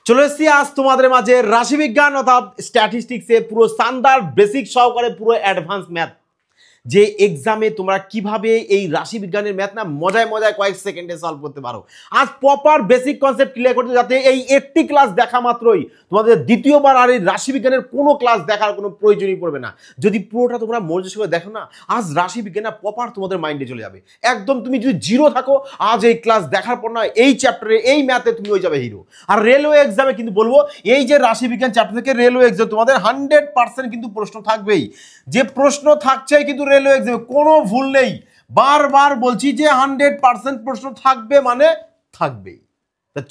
চলে এসেছি আজ তোমাদের মাঝে রাশিবিজ্ঞান অর্থাৎ স্ট্যাটিস্টিক্সে পুরো স্ট্যান্ডার্ড বেসিক সহকারে পুরো অ্যাডভান্স ম্যাথ যে এক্সামে তোমরা কিভাবে এই রাশিবিজ্ঞানের ম্যাথ না মজায় মজায় কয়েক সেকেন্ডে সলভ করতে পারো। আজ প্রপার বেসিক কনসেপ্ট ক্লিয়ার করতে যাতে এই একটি ক্লাস দেখা মাত্রই তোমাদের দ্বিতীয়বার আর এই রাশিবিজ্ঞানের কোনো ক্লাস দেখার কোনো প্রয়োজনই পড়বে না। যদি পুরোটা তোমরা মনোযোগ সহকারে দেখো না, আজ রাশিবিজ্ঞান প্রপার তোমাদের মাইন্ডে চলে যাবে। একদম তুমি যদি জিরো থাকো, আজ এই ক্লাস দেখার পর না এই চ্যাপ্টারে এই ম্যাথে তুমি হয়ে যাবে হিরো। আর রেলওয়ে এক্সামে কিন্তু বলবো এই যে রাশিবিজ্ঞান চ্যাপ্টার থেকে রেলওয়ে এক্সাম তোমাদের 100% কিন্তু প্রশ্ন থাকবেই। যে প্রশ্ন থাকছে কিন্তু রেলওয়ে এক্সামে কোনো ভুল নেই, বারবার বলছি যে 100% প্রশ্ন থাকবে মানে থাকবেই।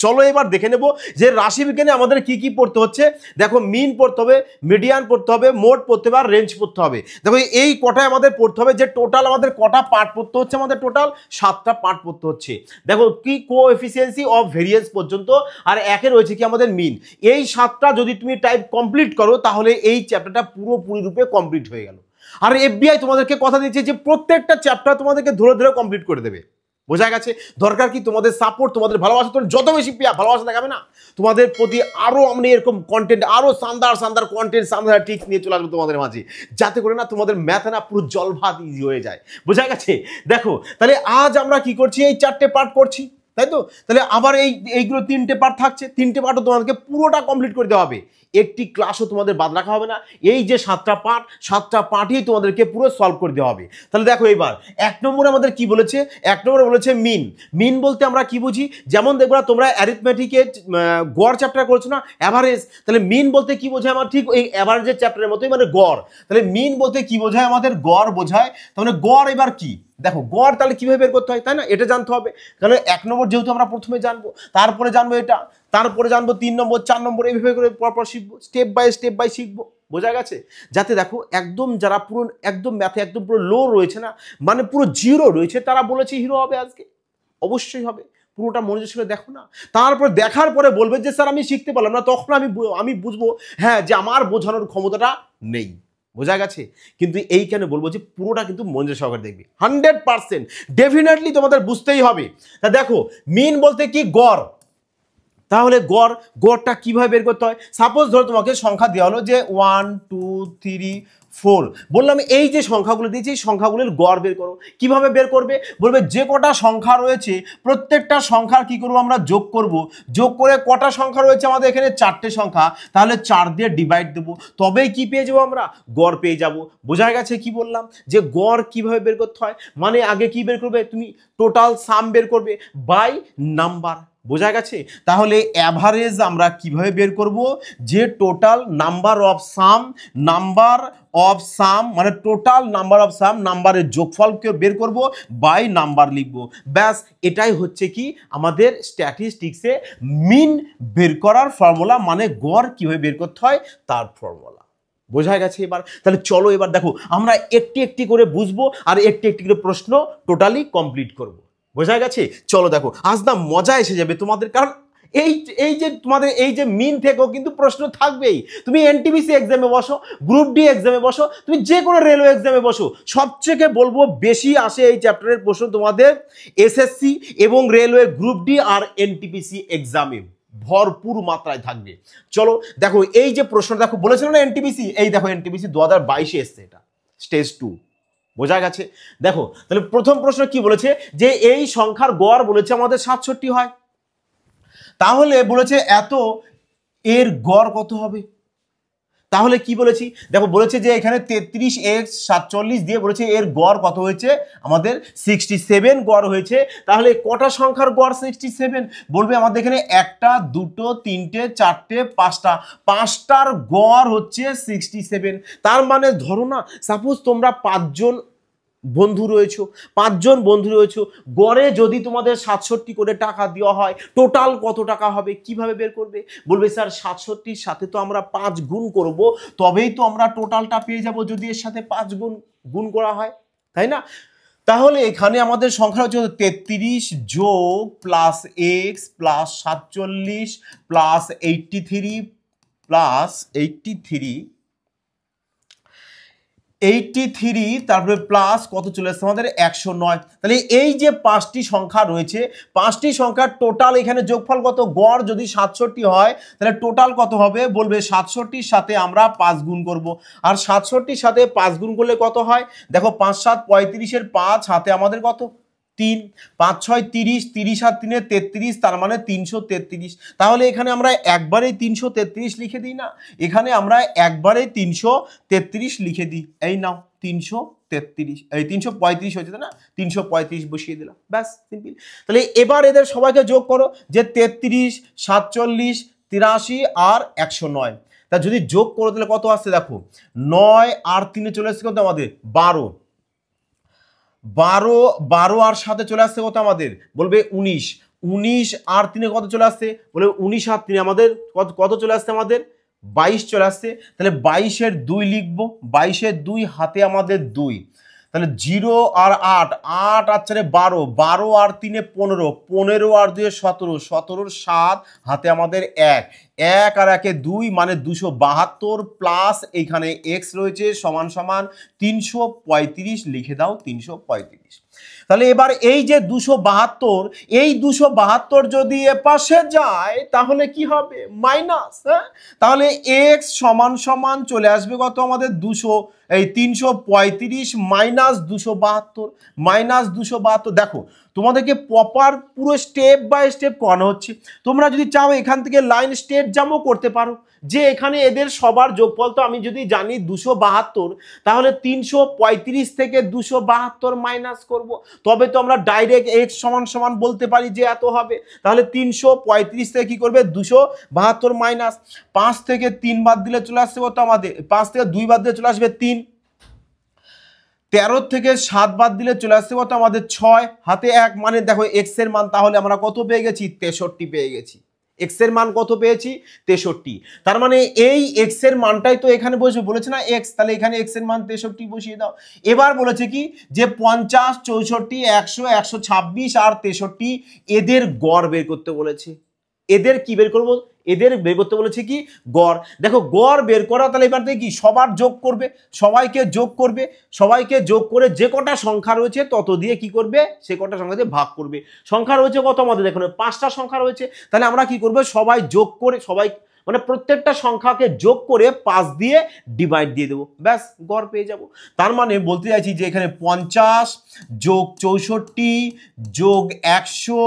চলো এবার দেখে নেব যে রাশিবিজ্ঞানে আমাদের কি কি পড়তে হচ্ছে। দেখো মিন পড়তে হবে, মিডিয়ান পড়তে হবে, মোড পড়তে হবে আর রেঞ্জ পড়তে হবে। দেখো এই কটায় আমাদের পড়তে হবে, যে টোটাল আমাদের কটা পার্ট পড়তে হচ্ছে, আমাদের টোটাল 7টা পার্ট পড়তে হচ্ছে। দেখো কি কোএফিসিয়েন্সি অফ ভেরিয়েন্স পর্যন্ত, আর একে রয়েছে কি আমাদের মিন। এই 7টা যদি তুমি টাইপ কমপ্লিট করো তাহলে এই চ্যাপ্টারটা পুরোপুরি রূপে কমপ্লিট হয়ে গেল। আর এফবিআই তোমাদেরকে কথা দিচ্ছে যে প্রত্যেকটা চ্যাপ্টার তোমাদেরকে ধরে ধরে কমপ্লিট করে দেবে। বোঝা গেছে? দরকার কি তোমাদের সাপোর্ট, তোমাদের ভালোবাসা। তোমরা যত বেশি ভালোবাসা দেখাবে না, তোমাদের প্রতি আরো আমি এরকম কন্টেন্ট, আরো শানদার কন্টেন্ট, শানদার টিপস নিয়ে চলে আসবো তোমাদের মাঝে, যাতে করে না তোমাদের ম্যাথ না পুরো জল ভাত ইজি হয়ে যায়। বোঝা গেছে? দেখো তাহলে আজ আমরা কি করছি, এই 4টে পার্ট করছি, তাই তো? তাহলে আবার এইগুলো 3টে পার্ট থাকছে, 3টে পার্টও তোমাদেরকে পুরোটা কমপ্লিট করে দেওয়া হবে। একটি ক্লাসও তোমাদের বাদ রাখা হবে না। এই যে 7টা পার্টই তোমাদেরকে পুরো সলভ করে দেওয়া হবে। তাহলে দেখো এবার 1 নম্বরে আমাদের কি বলেছে, 1 নম্বরে বলেছে মিন বলতে আমরা কি বুঝি। যেমন দেখবো তোমরা অ্যারিথমেটিকের গড় চ্যাপ্টার করেছো না, অ্যাভারেজ। তাহলে মিন বলতে কি বোঝায়, আমার ঠিক এই অ্যাভারেজের চ্যাপ্টারের মতোই, মানে গড়। তাহলে মিন বলতে কি বোঝায়, আমাদের গড় বোঝায়। তাহলে গড় এবার কি, দেখো গড় তাহলে কিভাবে বের করতে হয়, তাই না? এটা জানতে হবে, কারণ 1 নম্বর যেহেতু আমরা প্রথমে জানবো, তারপরে জানবো এটা, তারপরে জানবো 3 নম্বর, 4 নম্বর, এইভাবে করে পরপর শিখবো, স্টেপ বাই শিখবো। বোঝা গেছে? যাতে দেখো একদম যারা পুরো একদম ম্যাথে একদম পুরো লো রয়েছে না, মানে পুরো জিরো রয়েছে, তারা বলেছে হিরো হবে আজকে। অবশ্যই হবে, পুরোটা মনোযোগ সহকারে দেখো না। তারপর দেখার পরে বলবে যে স্যার আমি শিখতে পারলাম না, তখন আমি বুঝবো হ্যাঁ যে আমার বোঝানোর ক্ষমতাটা নেই। বোঝা গেছে? কিন্তু এইখানে বলবো যে পুরোটা কিন্তু মনোযোগ সহকারে দেখবি, 100% ডেফিনেটলি তোমাদের বুঝতেই হবে। তা দেখো মিন বলতে কি, গড়। তাহলে গড়টা কিভাবে বের করতে হয়, সাপোজ ধরো তোমাকে সংখ্যা দেওয়া হলো যে 1 2 3 4, বললাম এই যে সংখ্যাগুলো দিয়েছি এই সংখ্যাগুলোর গড় বের করো। কিভাবে বের করবে, বলবে যে কটা সংখ্যা রয়েছে প্রত্যেকটা সংখ্যার কি করবো আমরা, যোগ করব। যোগ করে কটা সংখ্যা রয়েছে আমাদের এখানে, 4টে সংখ্যা, তাহলে 4 দিয়ে ডিভাইড দেবো, তবেই কি পেয়ে যাবো আমরা, গড় পেয়ে যাব। বোঝা গেছে কি বললাম, যে গড় কিভাবে বের করতে হয়, মানে আগে কি বের করবে তুমি, টোটাল সাম বের করবে বাই নাম্বার। বোঝা গেছে? তাহলে অ্যাভারেজ আমরা কিভাবে বের করব, যে টোটাল নাম্বার অফ সাম মানে টোটাল নাম্বার অফ সাম, নাম্বারের যোগফলকে বের করব বাই নাম্বার লিখব। ব্যাস এটাই হচ্ছে কি আমাদের স্ট্যাটিস্টিক্সে মিন বের করার ফর্মুলা, মানে গড় কিভাবে বের করতে হয় তার ফর্মুলা। বোঝা গেছে এবার? তাহলে চলো এবার দেখো আমরা একটি একটি করে বুঝবো আর একটি একটি করে প্রশ্ন টোটালি কমপ্লিট করব। বোঝা গেছে? চলো দেখো আজ না মজা এসে যাবে তোমাদের, কারণ এই যে তোমাদের এই যে মিন থেকেও কিন্তু প্রশ্ন থাকবেই। তুমি এনটিপিসি এক্সামে বসো, গ্রুপ ডি এক্সামে বসো, তুমি যে কোনো রেলওয়ে এক্সামে বসো, সবচেয়ে বলবো বেশি আসে এই চ্যাপ্টারের প্রশ্ন তোমাদের এসএসসি এবং রেলওয়ে গ্রুপ ডি আর এনটিপিসি এক্সামে ভরপুর মাত্রায় থাকবে। চলো দেখো এই যে প্রশ্নটা দেখো, বলেছিল না এনটিপিসি, এই দেখো এনটিপিসি 2022-এ এসছে, এটা স্টেজ 2। বোঝা গেছে? দেখো তাহলে প্রথম প্রশ্ন কি বলেছে, যে এই সংখ্যার গড় বলেছে আমাদের 67 হয়, তাহলে বলেছে এত এর গড় কত হবে। তাহলে কি বলেছি, দেখো বলেছে যে এখানে 33x 47 দিয়ে বলেছে এর গড় কত হয়েছে, আমাদের 67 গড় হয়েছে। তাহলে কটা সংখ্যার গড় 67, বলবে আমাদের এখানে 1টা 2টো 3টে 4টে 5টার গড় হচ্ছে 67। তার মানে ধরো না, সাপোজ তোমরা 5জন বন্ধু রয়েছো, গড়ে যদি তোমাদের 67 করে টাকা দেওয়া হয়, টোটাল কত টাকা হবে, কিভাবে বের করবে, বলবে স্যার 67-র সাথে তো আমরা 5 গুণ করব, তবেই তো আমরা টোটালটা পেয়ে যাব, যদি এর সাথে 5 গুণ করা হয়, তাই না? তাহলে এখানে আমাদের সংখ্যা হচ্ছে 33 যোগ প্লাস এক্স প্লাস 47 প্লাস 83 83 তারপরে প্লাস কত চলে আসছে আমাদের 109। তাহলে এই যে 5টি সংখ্যা রয়েছে, 5টি সংখ্যার টোটাল এখানে যোগফল কত, গড় যদি 67 হয় তাহলে টোটাল কত হবে, বলবে 67-র সাথে আমরা 5 গুণ করব। আর 67-র সাথে 5 গুণ করলে কত হয়, দেখো 5 7 35-এর 5 হাতে আমাদের কত 3, 5 6 30, 30 আর 3 33, তার মানে 333। তাহলে এখানে আমরা একবারেই 333 লিখে দিই না, এখানে আমরা একবারেই 333 লিখে দিই। এই নাও 333, এই 335 হয়েছে না, 335 বসিয়ে দিলাম, ব্যাস সিম্পল। তাহলে এবার এদের সবাইকে যোগ করো, যে 33 47 83 আর 109। তা যদি যোগ করো তাহলে কত আসছে দেখো, 9 আর 3 চলে আসছে কত আমাদের 12, 12 আর সাথে চলে আসছে কত আমাদের, বলবে 19, 19 আর 3 কত চলে আসছে, বলবে 19 আর 3 আমাদের কত চলে আসছে আমাদের 22 চলে আসছে। তাহলে 22-এর 2 লিখবো, 22-এর 2 হাতে আমাদের 2, তাহলে 0 আর 8, 8 আর 4 12, 12 আর 3 15, 15 আর 2 17, 17-র 7 হাতে আমাদের 1, 1 আর 1 2 মানে 272 প্লাস এইখানে x রয়েছে সমান সমান 335 লিখে দাও 335। তাহলে এবার এই যে 272, এই 272 যদি এপাশে যায় তাহলে কি হবে মাইনাস, হ্যাঁ, তাহলে x সমান সমান চলে আসবে কত আমাদের 335 মাইনাস 272, মাইনাস 272। দেখো তোমাদেরকে প্রপার পুরো স্টেপ বাই স্টেপ করানো হচ্ছে, তোমরা যদি চাও এখান থেকে লাইন স্টেট জাম্পও করতে পারো, যে এখানে এদের সবার যোগফল তো আমি যদি জানি 272, তাহলে 335 থেকে 272 মাইনাস করব, তবে তো আমরা ডাইরেক্ট x সমান সমান বলতে পারি যে এত হবে। তাহলে 335 থেকে কি করবে 272 মাইনাস 5 থেকে 3 বাদ দিলে চলে আসছে কত আমাদের, 5 থেকে 2 বাদ দিলে চলে আসবে 3, 13 থেকে 7 বাদ দিলে চলে আসছে কত আমাদের 6 হাতে 1, মানে দেখো x এর মান তাহলে আমরা কত পেয়ে গেছি 63 পেয়ে গেছি, x এর মান কত পেয়েছি 63। তার মানে এই x এর মানটাই তো এখানে বলেছে না x, তাহলে এখানে x এর মান 63 বসিয়ে দাও। এবার বলেছে কি যে 50 64 100 126 আর 63 এদের গড় বের করতে বলেছে। এদের কি বের করবো, এদের বের করতে বলেছে কি গড়। দেখো গড় বের করা, তাহলে এবার দেখি সবার যোগ করবে, সবাইকে যোগ করবে, সবাইকে যোগ করে যে কটা সংখ্যা রয়েছে তত দিয়ে কি করবে, সে কটা সংখ্যা দিয়ে ভাগ করবে। সংখ্যা রয়েছে কত আমাদের, দেখুন 5টা সংখ্যা রয়েছে, তাহলে আমরা কি করবো সবাই যোগ করে, সবাই মানে প্রত্যেকটা সংখ্যাকে যোগ করে 5 দিয়ে ডিভাইড দিয়ে দেবো, ব্যাস গড় পেয়ে যাব। তার মানে বলতে চাইছি যে এখানে 50 যোগ 64 যোগ 100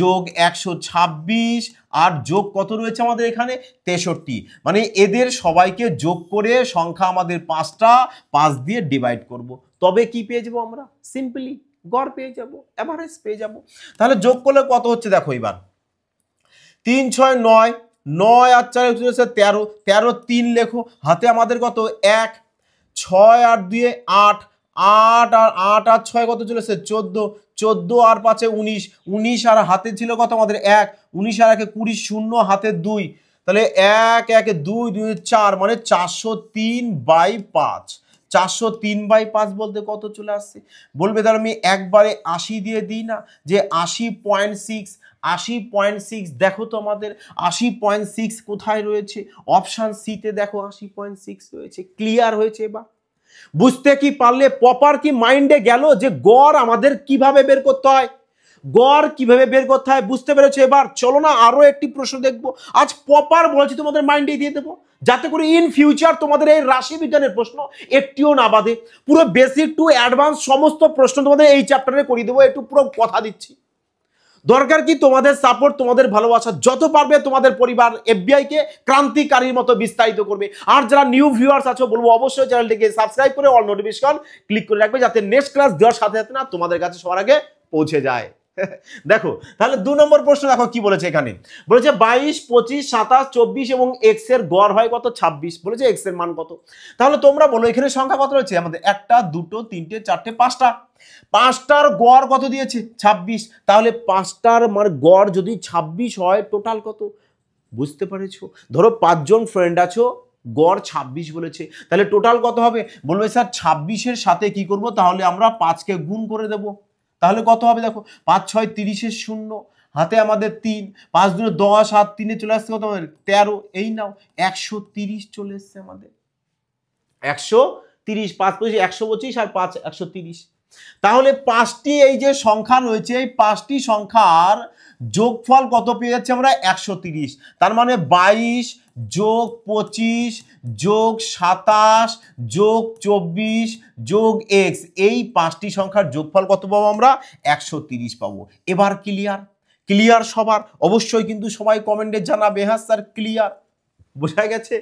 যোগ 126 আর যোগ কত রয়েছে আমাদের এখানে 63, মানে এদের সবাইকে যোগ করে সংখ্যা আমাদের 5টা, 5 দিয়ে ডিভাইড করব, তবে কি পেয়ে যাবো আমরা, সিম্পলি গড় পেয়ে যাব, এভারেজ পেয়ে যাব। তাহলে যোগ করলে কত হচ্ছে দেখো, এবার 3 6 9, 9 আর 4 হচ্ছে 13, 13 3 লেখো, হাতে আমাদের কত 1, 6 আর 2 8, 8 আর 8 আর 6 কত চলেছে 14, 14 আর 5 19, 19 আর হাতে ছিল কত আমাদের 1, 19 আর 1 20, 0 হাতে 2, তাহলে 1 1 2 2 4 মানে 403/5, 403/5 বলতে কত চলে আসছে, বলবে তাহলে আমি একবারে 80 দিয়ে দিই না, যে 80.6, 80.6 দেখো তো আমাদের 80.6 কোথায় রয়েছে, অপশন সিতে দেখো 80.6 রয়েছে। ক্লিয়ার হয়েছে? এবার বুঝতে কি পারলে, প্রপার কি মাইন্ডে গেল যে গড় আমাদের কিভাবে বের করতে হয়, গড় কিভাবে বের করতে হয় বুঝতে পেরেছো? এবার চলো না আরো একটি প্রশ্ন দেখবো, আজ প্রপার বলেছি তোমাদের মাইন্ডে দিয়ে দেবো, যাতে করে ইন ফিউচার তোমাদের এই রাশি বিজ্ঞানের প্রশ্ন একটিও না বাদে। পুরো বেসিক টু অ্যাডভান্স সমস্ত প্রশ্ন তোমাদের এই চ্যাপ্টারে করিয়ে দেবো, একটু পুরো কথা দিচ্ছি। দরকার কি তোমাদের সাপোর্ট, তোমাদের ভালোবাসা, যত পারবে তোমাদের পরিবার এফবিআই কে ক্রান্তিকারীর মতো বিস্তারিত করবে। আর যারা নিউ ভিউয়ার্স আছো বলবো অবশ্যই চ্যানেলটিকে সাবস্ক্রাইব করে অল নোটিফিকেশন ক্লিক করে রাখবে, যাতে নেক্সট ক্লাস দেওয়ার সাথে সাথে না তোমাদের কাছে সবার আগে পৌঁছে যায়। দেখো তাহলে 2 নম্বর প্রশ্ন দেখো কি বলেছে, এখানে বলেছে 22 25 27 24 এবং এক্স এর গড় হয় কত 26, বলেছে এক্স এর মান কত। তাহলে তোমরা বলো এখানে সংখ্যা কত রয়েছে আমাদের, 1টা 2টো 3টে 4টে 5টা, 5টার গড় কত দিয়েছে 26, তাহলে 5টার মানে গড় যদি 26 হয় টোটাল কত, বুঝতে পেরেছো? ধরো 5 জন ফ্রেন্ড আছো, গড় 26 বলেছে, তাহলে টোটাল কত হবে, বলবে স্যার 26-এর সাথে কি করব, তাহলে আমরা 5কে গুণ করে দেব, তাহলে কত হবে দেখো 5 6 30-এর 0 হাতে আমাদের 3, 5 2 10 আর 3 চলে আসছে কত আমাদের 13, এই নাও 130 চলে এসছে আমাদের, 130 30, 5 25 125 আর 5 130। তাহলে 5টি এই যে সংখ্যা রয়েছে, এই 5টি সংখ্যার যোগফল কত পেয়ে যাচ্ছে আমরা? 130। তার মানে 22 যোগ 25 যোগ 27 যোগ 24 যোগ x, এই 5টি সংখ্যার যোগফল কত পাবো আমরা? 130 পাবো। এবার ক্লিয়ার? ক্লিয়ার সবার? অবশ্যই কিন্তু সবাই কমেন্টে জানাবে হ্যাঁ স্যার ক্লিয়ার। বোঝা গেছে?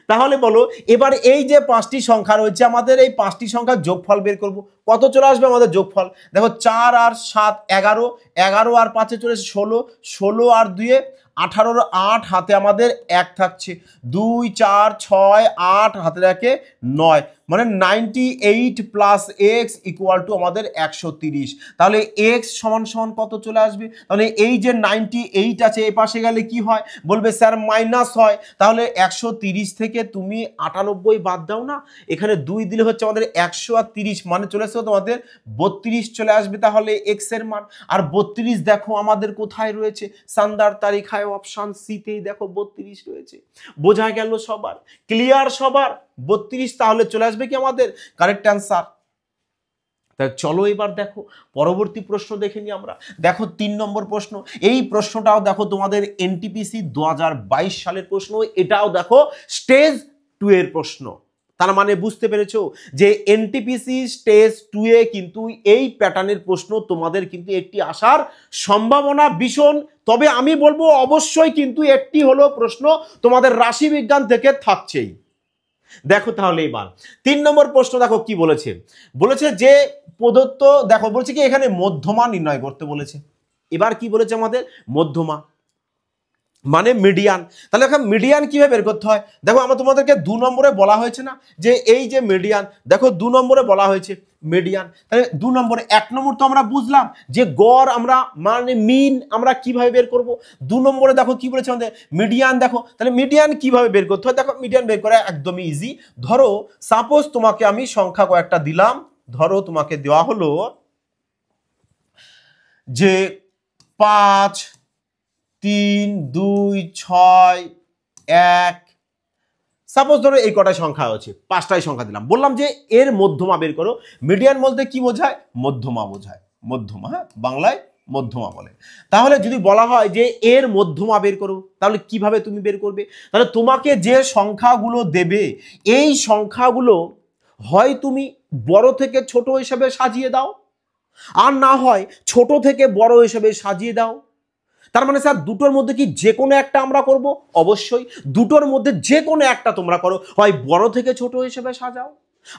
তাহলে বলো এবার এই যে 5টি সংখ্যা রয়েছে, আমাদের এই 5টি সংখ্যার যোগফল বের করব। কত চলে আসবে আমাদের যোগফল? দেখো 4 আর 7 11, 11 আর 5 চলে 16, 16 আর 2 18, 8 হাতে আমাদের 1 থাকছে, 2 4 6 8 হাতে রাখে 9, মানে 98 প্লাস এক্স ইকুয়াল টু আমাদের 130। তাহলে এক্স সমান সমান কত চলে আসবে? তাহলে এই যে 98 আছে এই পাশে গেলে কি হয়? বলবে স্যার মাইনাস হয়। তাহলে 130 থেকে তুমি 98 বাদ দাও না, এখানে 2 দিলে হচ্ছে আমাদের 130, মানে চলে আসবে তোমাদের 32 চলে আসবে তাহলে এক্স এর মান। আর 32 দেখো আমাদের কোথায় রয়েছে? সান্দার তালিকায় অপশন সিতেই দেখো 32 রয়েছে। বোঝা গেল সবার? ক্লিয়ার সবার? 32 তাহলে চলে আসবে কি আমাদের কারেক্ট অ্যান্সার। তাই চলো এবার দেখো পরবর্তী প্রশ্ন দেখে নিই আমরা। দেখো 3 নম্বর প্রশ্ন। এই প্রশ্নটাও দেখো তোমাদের এনটিপিসি 2022 সালের প্রশ্ন, এটাও দেখো স্টেজ 2 এর প্রশ্ন। তার মানে বুঝতে পেরেছো যে এনটিপিসি স্টেজ 2 এ কিন্তু এই প্যাটার্নের প্রশ্ন তোমাদের কিন্তু একটি আসার সম্ভাবনা ভীষণ। তবে আমি বলবো অবশ্যই কিন্তু একটি হলো প্রশ্ন তোমাদের রাশি বিজ্ঞান থেকে থাকছেই। দেখো তাহলে এবার 3 নম্বর প্রশ্ন দেখো কি বলেছে। বলেছে যে প্রদত্ত, দেখো বলছে কি এখানে মধ্যমা নির্ণয় করতে বলেছে। এবার কি বলেছে আমাদের? মধ্যমা মানে মিডিয়ান। তাহলে এখন মিডিয়ান কিভাবে বের করতে হয়? দেখো আমরা তোমাদেরকে 2 নম্বরে বলা হয়েছে না যে এই যে মিডিয়ান, দেখো 2 নম্বরে বলা হয়েছে মিডিয়ান। তাহলে 2 নম্বরে 1 নম্বর তো আমরা বুঝলাম যে গড় আমরা মানে মিন আমরা কিভাবে বের করব। 2 নম্বরে দেখো কি বলেছে আমাদের? মিডিয়ান। দেখো তাহলে মিডিয়ান কিভাবে বের করতে হয়? দেখো মিডিয়ান বের করা একদমই ইজি। ধরো সাপোজ তোমাকে আমি সংখ্যা কয়েকটা দিলাম, ধরো তোমাকে দেওয়া হলো যে 5 3 2 6 1, সাপোজ ধরো এই কটাই সংখ্যা আছে, 5টাই সংখ্যা দিলাম, বললাম যে এর মধ্যমা বের করো। মিডিয়ান বলতে কি বোঝায়? মধ্যমা বোঝায়, মধ্যমা, হ্যাঁ বাংলায় মধ্যমা বলে। তাহলে যদি বলা হয় যে এর মধ্যমা বের করো, তাহলে কিভাবে তুমি বের করবে? তাহলে তোমাকে যে সংখ্যাগুলো দেবে এই সংখ্যাগুলো হয় তুমি বড় থেকে ছোট হিসেবে সাজিয়ে দাও, আর না হয় ছোট থেকে বড় হিসেবে সাজিয়ে দাও। তার মানে স্যার দুটোর মধ্যে কি যে কোনো একটা আমরা করব? অবশ্যই দুটোর মধ্যে যে কোনো একটা তোমরা করো, হয় বড় থেকে ছোট হিসেবে সাজাও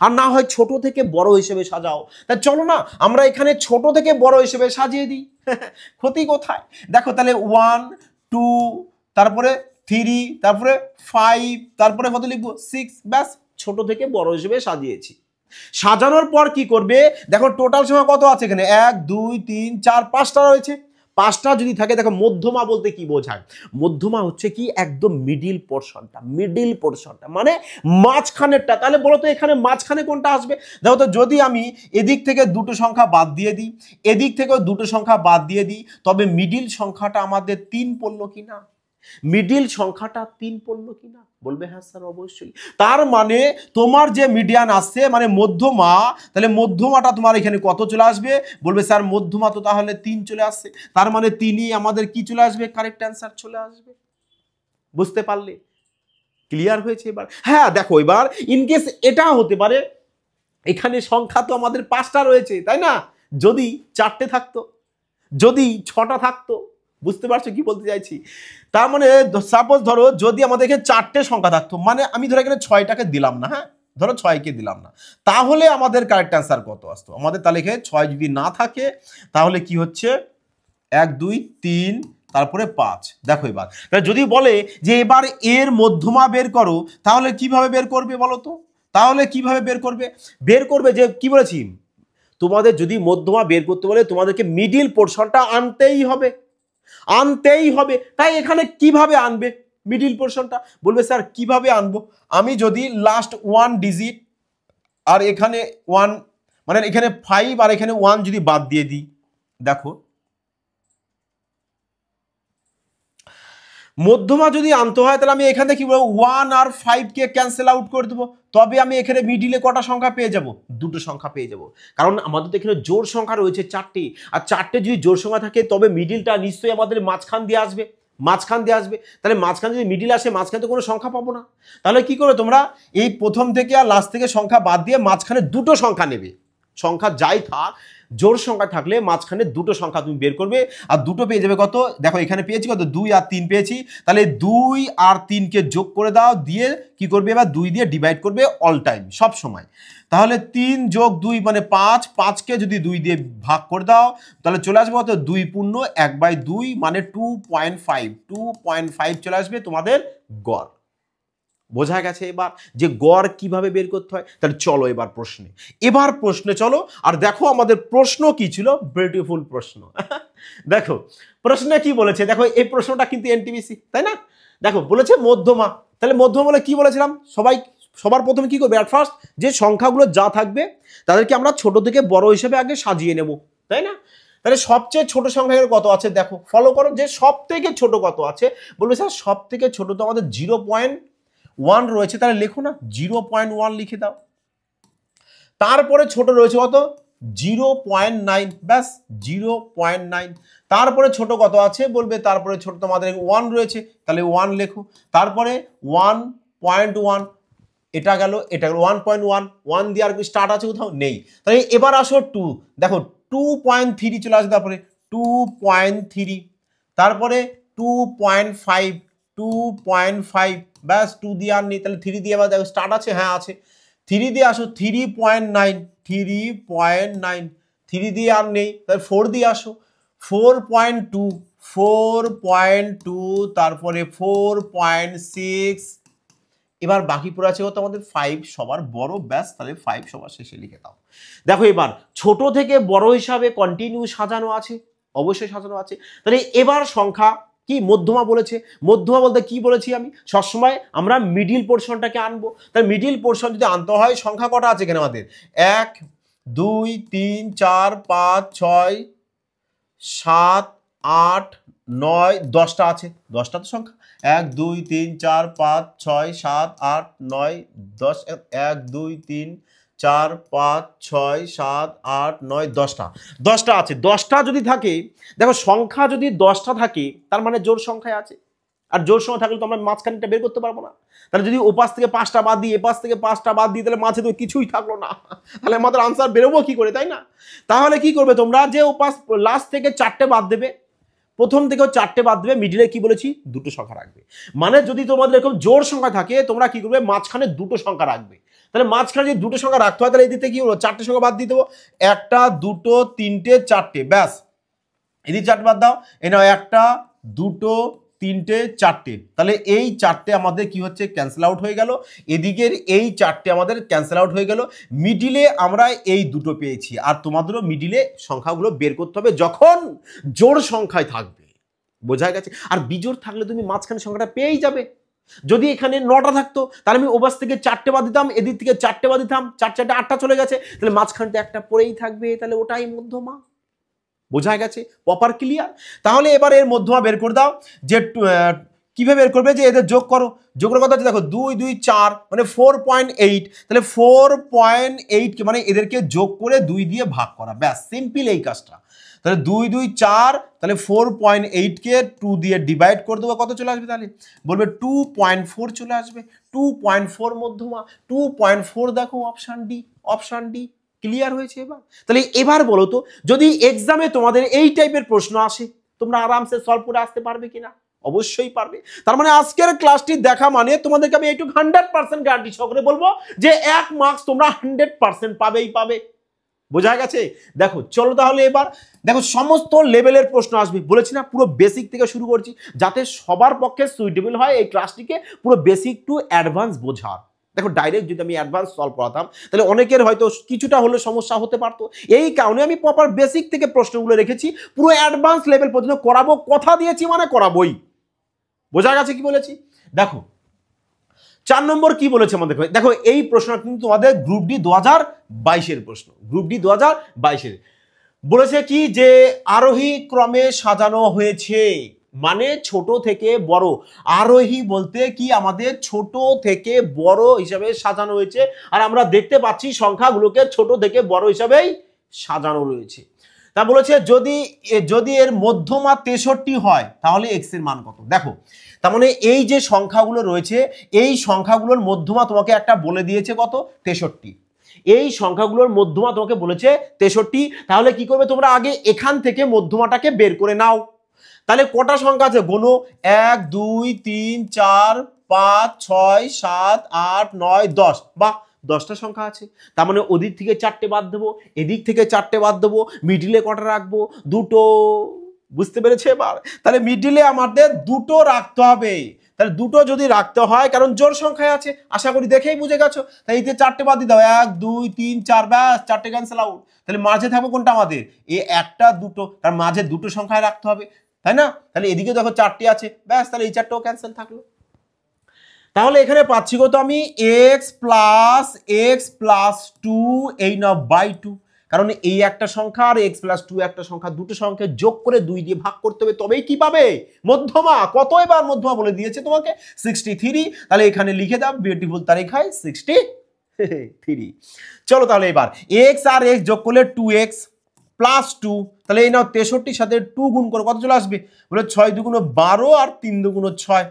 আর না হয় ছোট থেকে বড় হিসেবে সাজাও। তা চলো না আমরা এখানে ছোট থেকে বড় হিসেবে সাজিয়ে দিই। ক্ষতি কোথায়? দেখো তাহলে 1 2 তারপরে 3 তারপরে 5 তারপরে কত লিখবো? 6, ব্যাস ছোট থেকে বড় হিসেবে সাজিয়েছি। সাজানোর পর কি করবে? দেখো টোটাল সংখ্যা কত আছে এখানে? 1 2 3 4 5টা রয়েছে। 5টা যদি থাকে, দেখো মধ্যমা বলতে কি বোঝায়? মধ্যমা হচ্ছে কি একদম মিডিল পোর্শনটা, মিডিল পোর্শনটা মানে মাঝখানেরটা। তাহলে বলো তো এখানে মাঝখানে কোনটা আসবে? দেখো তো যদি আমি এদিক থেকে দুটো সংখ্যা বাদ দিয়ে দিই, এদিক থেকেও দুটো সংখ্যা বাদ দিয়ে দিই, তবে মিডিল সংখ্যাটা আমাদের 3 পড়লো কিনা? মিডিল সংখ্যাটা 3 পড়লো কিনা? বলবে হ্যাঁ স্যার অবশ্যই। তার মানে তোমার যে মিডিয়ান আসছে মানে মধ্যমা, তাহলে মধ্যমাটা তোমার এখানে কত চলে আসবে? বলবে স্যার মধ্যমা তো তাহলে 3 চলে আসছে, তার মানে 3ই আমাদের কি চলে আসবে? কারেক্ট অ্যান্সার চলে আসবে। বুঝতে পারলে? ক্লিয়ার হয়েছে এবার? হ্যাঁ দেখো এবার ইনকেস এটা হতে পারে এখানে সংখ্যা তো আমাদের 5টা রয়েছে তাই না, যদি 4টে থাকতো, যদি 6টা থাকতো। বুঝতে পারছো কি বলতে চাইছি? তার মানে সাপোজ ধরো যদি আমাদের এখানে 4টে সংখ্যা থাকতো, মানে আমি ধরো এখানে 6টাকে দিলাম না, হ্যাঁ ধরো 6কে দিলাম না, তাহলে আমাদের কারেক্ট অ্যান্সার কত আসতো? আমাদের তাহলে এখানে 6 যদি না থাকে তাহলে কি হচ্ছে 1 2 3 তারপরে 5। দেখো এবার যদি বলে যে এবার এর মধ্যমা বের করো, তাহলে কিভাবে বের করবে বলো তো? তাহলে কিভাবে বের করবে? বের করবে যে কি বলেছি তোমাদের যদি মধ্যমা বের করতে বলে তোমাদেরকে মিডিল পোর্শনটা আনতেই হবে, আনতেই হবে। তাই এখানে কিভাবে আনবে মিডিল পোর্শনটা? বলবে স্যার কিভাবে আনবো? আমি যদি লাস্ট 1 ডিজিট আর এখানে 1 মানে এখানে 5 আর এখানে 1 যদি বাদ দিয়ে দিই, দেখো মধ্যমা যদি আনতে হয় তাহলে আমি এখানে কি বলবো 1 আর 5 কে ক্যান্সেল আউট করে দেবো, তবে আমি এখানে মিডিলে কটা সংখ্যা পেয়ে যাব, দুটো সংখ্যা পেয়ে যাব। কারণ আমাদের তো এখানে জোড় সংখ্যা রয়েছে 4টি, আর 4টে যদি জোড় সংখ্যা থাকে তবে মিডিলটা নিশ্চয়ই আমাদের মাঝখান দিয়ে আসবে, মাঝখান দিয়ে আসবে। তাহলে মাঝখান যদি মিডিল আসে, মাঝখানে তো কোনো সংখ্যা পাবো না। তাহলে কি করবে তোমরা, এই প্রথম থেকে আর লাস্ট থেকে সংখ্যা বাদ দিয়ে মাঝখানে দুটো সংখ্যা নেবে। সংখ্যা যাই থাক, জোড় সংখ্যা থাকলে মাঝখানে দুটো সংখ্যা তুমি বের করবে, আর দুটো পেয়ে যাবে কত, দেখো এখানে পেয়েছি কত, 2 আর 3 পেয়েছি। তাহলে 2 আর 3কে যোগ করে দাও, দিয়ে কি করবে এবার 2 দিয়ে ডিভাইড করবে অল টাইম, সব সময়। তাহলে 3 যোগ 2 মানে 5, 5কে যদি 2 দিয়ে ভাগ করে দাও তাহলে চলে আসবে কত, 2 পূর্ণ 1/2 মানে 2.5, 2.5 চলে আসবে তোমাদের গড়। বোঝা গেছে এবার যে গড় কিভাবে বের করতে হয়। তাহলে চলো এবার প্রশ্নে চলো। আর দেখো আমাদের প্রশ্ন কি ছিল, বিউটিফুল প্রশ্ন। দেখো প্রশ্নে কি বলেছে, দেখো এই প্রশ্নটা কিন্তু এনটিপিসি, তাই না? দেখো বলেছে মধ্যমা, তাহলে মধ্যমা বলে কি বলেছিলাম, সবার প্রথমে কি করবে, অ্যাট ফার্স্ট যে সংখ্যাগুলো যা থাকবে তাদেরকে আমরা ছোট থেকে বড় হিসেবে আগে সাজিয়ে নেব, তাই না? তাহলে সবচেয়ে ছোট সংখ্যা কত আছে, দেখো ফলো করো, যে সব থেকে ছোট কত আছে, বলবে স্যার সব থেকে ছোট তো আমাদের 0.1 রয়েছে, তাহলে লেখো না 0.1 লিখে দাও। তারপরে ছোট রয়েছে কত, 0.9, ব্যাস 0.9। তারপরে ছোট কত আছে, বলবে তারপরে ছোট তোমাদের 1 রয়েছে, তাহলে 1 লেখো। তারপরে 1.1, এটা গেল 1.1, 1 দিয়ে আর কি স্টার্ট আছে কোথাও নেই। তাহলে এবার আসো 2, দেখো 2.3 চলে আসবে, তারপরে 2.3, তারপরে 2.5, 2.5, ব্যাস 2 দিয়ে আর নেই, তাহলে 3 দিয়ে আবার দেখো স্টার্ট আছে, হ্যাঁ আছে। 3 দিয়ে আসো 3.9, 3.9, 3 দিয়ে আর নেই, তাহলে 4 দিয়ে আসো 4.2, 4.2, তারপরে 4.6, এবার বাকি পড়ে আছে কত আমাদের 5 সবার বড়, ব্যাস তাহলে 5 সবার শেষে লিখে দাও। দেখো এবার ছোট থেকে বড় হিসাবে কন্টিনিউ সাজানো আছে, অবশ্যই সাজানো আছে। তাহলে এবার সংখ্যা কি মধ্যমা বলেছে, মধ্যমা বলতে কি বলেছি আমি, সবসময় আমরা মিডিল পোর্শনটাকে আনবো। তাহলে মিডিল পোর্শন যদি আনতে হয়, সংখ্যা কটা আছে এখানে আমাদের, 1 2 3 4 5 6 7 8 9 10টা আছে, 10টা তো সংখ্যা, 1 2 3 4 5 6 7 8 9 10, 1 2 3 4 5 6 7 8 9 10টা আছে। 10টা যদি থাকে, দেখো সংখ্যা যদি 10টা থাকে তার মানে জোড় সংখ্যায় আছে, আর জোড় সংখ্যা থাকলে তো আমরা মাঝখানটা বের করতে পারবো না। তাহলে যদি ওপাশ থেকে 5টা বাদ দিই, এপাশ থেকে 5টা বাদ দিই, তাহলে মাঝে তো কিছুই থাকলো না, তাহলে আমাদের আনসার বেরোবো কি করে, তাই না? তাহলে কি করবে তোমরা, যে ওপাশ লাস্ট থেকে 4টে বাদ দেবে, প্রথম থেকেও 4টে বাদ দেবে, মিডিলে কি বলেছি দুটো সংখ্যা রাখবে। মানে যদি তোমাদের এরকম জোড় সংখ্যা থাকে তোমরা কি করবে, মাঝখানে দুটো সংখ্যা রাখবে। তাহলে মাঝখানে যদি দুটো সংখ্যা রাখতে হয় তাহলে এই দিকে কি হলো, 4টে সংখ্যা বাদ দিয়ে দেবো, 1টা 2টো 3টে 4টে, ব্যাস এদিকে 4টে বাদ দাও, এ নাও 1টা 2টো 3টে 4টে, তাহলে এই 4টে আমাদের কি হচ্ছে, ক্যান্সেল আউট হয়ে গেল। এদিকের এই 4টে আমাদের ক্যান্সেল আউট হয়ে গেল। মিডিলে আমরা এই দুটো পেয়েছি, আর তোমাদেরও মিডিলে সংখ্যাগুলো বের করতে হবে যখন জোড় সংখ্যায় থাকবে, বোঝা গেছে? আর বিজোড় থাকলে তুমি মাঝখানে সংখ্যাটা পেয়েই যাবে। যদি এখানে 9টা থাকতো তাহলে আমি ওপাশ থেকে 4টে বাদ দিতাম, এদিক থেকে 4টে বাদ দিতাম, 4 4টে 8টা চলে গেছে, তাহলে মাঝখানটা একটা পড়েই থাকবে, তাহলে ওটাই মধ্যমা। বোঝা গেছে? Proper clear? তাহলে এবার এর মধ্যমা বের করে দাও, যে কিভাবে বের করবে, যে এদের যোগ করো, যোগের কথা হচ্ছে দেখো 2 2 4 মানে 4.8, তাহলে 4.8 মানে এদেরকে যোগ করে 2 দিয়ে ভাগ করা, ব্যাস সিম্পল এই কাজটা। তাহলে 2 2 4, তাহলে 4.8 কে 2 দিয়ে ডিভাইড করে দেবো, কত চলে আসবে, তাহলে বলবে 2.4 চলে আসবে। 2.4 মধ্যমা, 2.4 দেখো option D, option D. Clear হয়েছে এবার? তাহলে এবার বলো তো, যদি এক্সামে তোমাদের এই টাইপের প্রশ্ন আসে তোমরা আরামসে সলভ করে আসতে পারবে কিনা? অবশ্যই পারবে। তার মানে আজকের ক্লাসটি দেখা মানে তোমাদেরকে আমি এইটুকু 100% গ্যারান্টি সহকারে বলবো যে 1 মার্কস তোমরা 100% পাবেই পাবে। বোঝা গেছে? দেখো চলো তাহলে এবার দেখো সমস্ত লেভেলের প্রশ্ন আসবে, বলেছি না পুরো বেসিক থেকে শুরু করছি যাতে সবার পক্ষে সুইটেবল হয় এই ক্লাসটিকে পুরো বেসিক টু অ্যাডভান্স বোঝার। দেখো ডাইরেক্ট যদি আমি অ্যাডভান্স সলভ করাতাম তাহলে অনেকের হয়তো কিছুটা হলে সমস্যা হতে পারতো, এই কারণে আমি প্রপার বেসিক থেকে প্রশ্নগুলো রেখেছি, পুরো অ্যাডভান্স লেভেল পর্যন্ত করাবো, কথা দিয়েছি মানে করাবোই। বোঝা গেছে কি বলেছি? দেখো 4 নম্বর কি বলেছে আমাদের, দেখো এই প্রশ্ন কিন্তু তোমাদের গ্রুপ ডি 2022-এর প্রশ্ন, গ্রুপ ডি 2022-এর বলেছে কি যে আরোহী ক্রমে সাজানো হয়েছে। মানে ছোট থেকে বড়, আরোহী বলতে কি আমাদের ছোট থেকে বড় হিসাবে সাজানো হয়েছে, আর আমরা দেখতে পাচ্ছি সংখ্যাগুলোকে ছোট থেকে বড় হিসাবেই সাজানো রয়েছে। তা বলেছে যদি যদি এর মধ্যমা 63 হয় তাহলে এক্স এর মান কত। দেখো তার মানে এই যে সংখ্যাগুলো রয়েছে এই সংখ্যাগুলোর মধ্যমা তোমাকে একটা বলে দিয়েছে কত, 63। এই সংখ্যাগুলোর মধ্যমা তোমাকে বলেছে 63। তাহলে কি করবে তোমরা, আগে এখান থেকে মধ্যমাটাকে বের করে নাও। তাহলে কটা সংখ্যা আছে গোনো, 1 2 3 4 5 6 7 8 9 10, বাহ 10টা সংখ্যা আছে। তার মানে ওদিক থেকে 4টে বাদ দেবো, এদিক থেকে 4টে বাদ দেবো, মিডিলে কটা রাখবো, দুটো। বুঝতে পেরেছে এবার? তাহলে মিডিলে আমাদের দুটো রাখতে হবে। তাহলে দুটো যদি রাখতে হয়, কারণ জোড় সংখ্যায় আছে, আশা করি দেখেই বুঝে গেছো। তাই এতে 4টে বাদ দিয়ে দাও, 1 2 3 4, ব্যাস 4টে ক্যান্সেল আউট। তাহলে মাঝে থাকবে কোনটা আমাদের, এই একটা দুটো, তার মাঝে দুটো সংখ্যায় রাখতে হবে, তাই না? তাহলে এদিকে দেখো 4টে আছে, ব্যাস তাহলে এই 4টাও ক্যান্সেল থাকলো। তাহলে এখানে পাচ্ছি কত আমি, x প্লাস 2 এই নাও বাই 2, কারণ এই একটা সংখ্যা আর x প্লাস 2 একটা সংখ্যা, দুটো সংখ্যা যোগ করে 2 দিয়ে ভাগ করতে হবে, তবেই কি পাবে মধ্যমা। কত এবার মধ্যমা বলে দিয়েছে তোমাকে, 63। তাহলে এখানে লিখে দাও বিউটিফুল তারিখায় 63। চলো তাহলে এবার x আর x যোগ করলে 2x প্লাস 2, তাহলে এই নাও 63 সাথে 2 গুণ করে কত চলে আসবে, বলে 6 দুগুণ 12 আর 3 দুগুণ 6।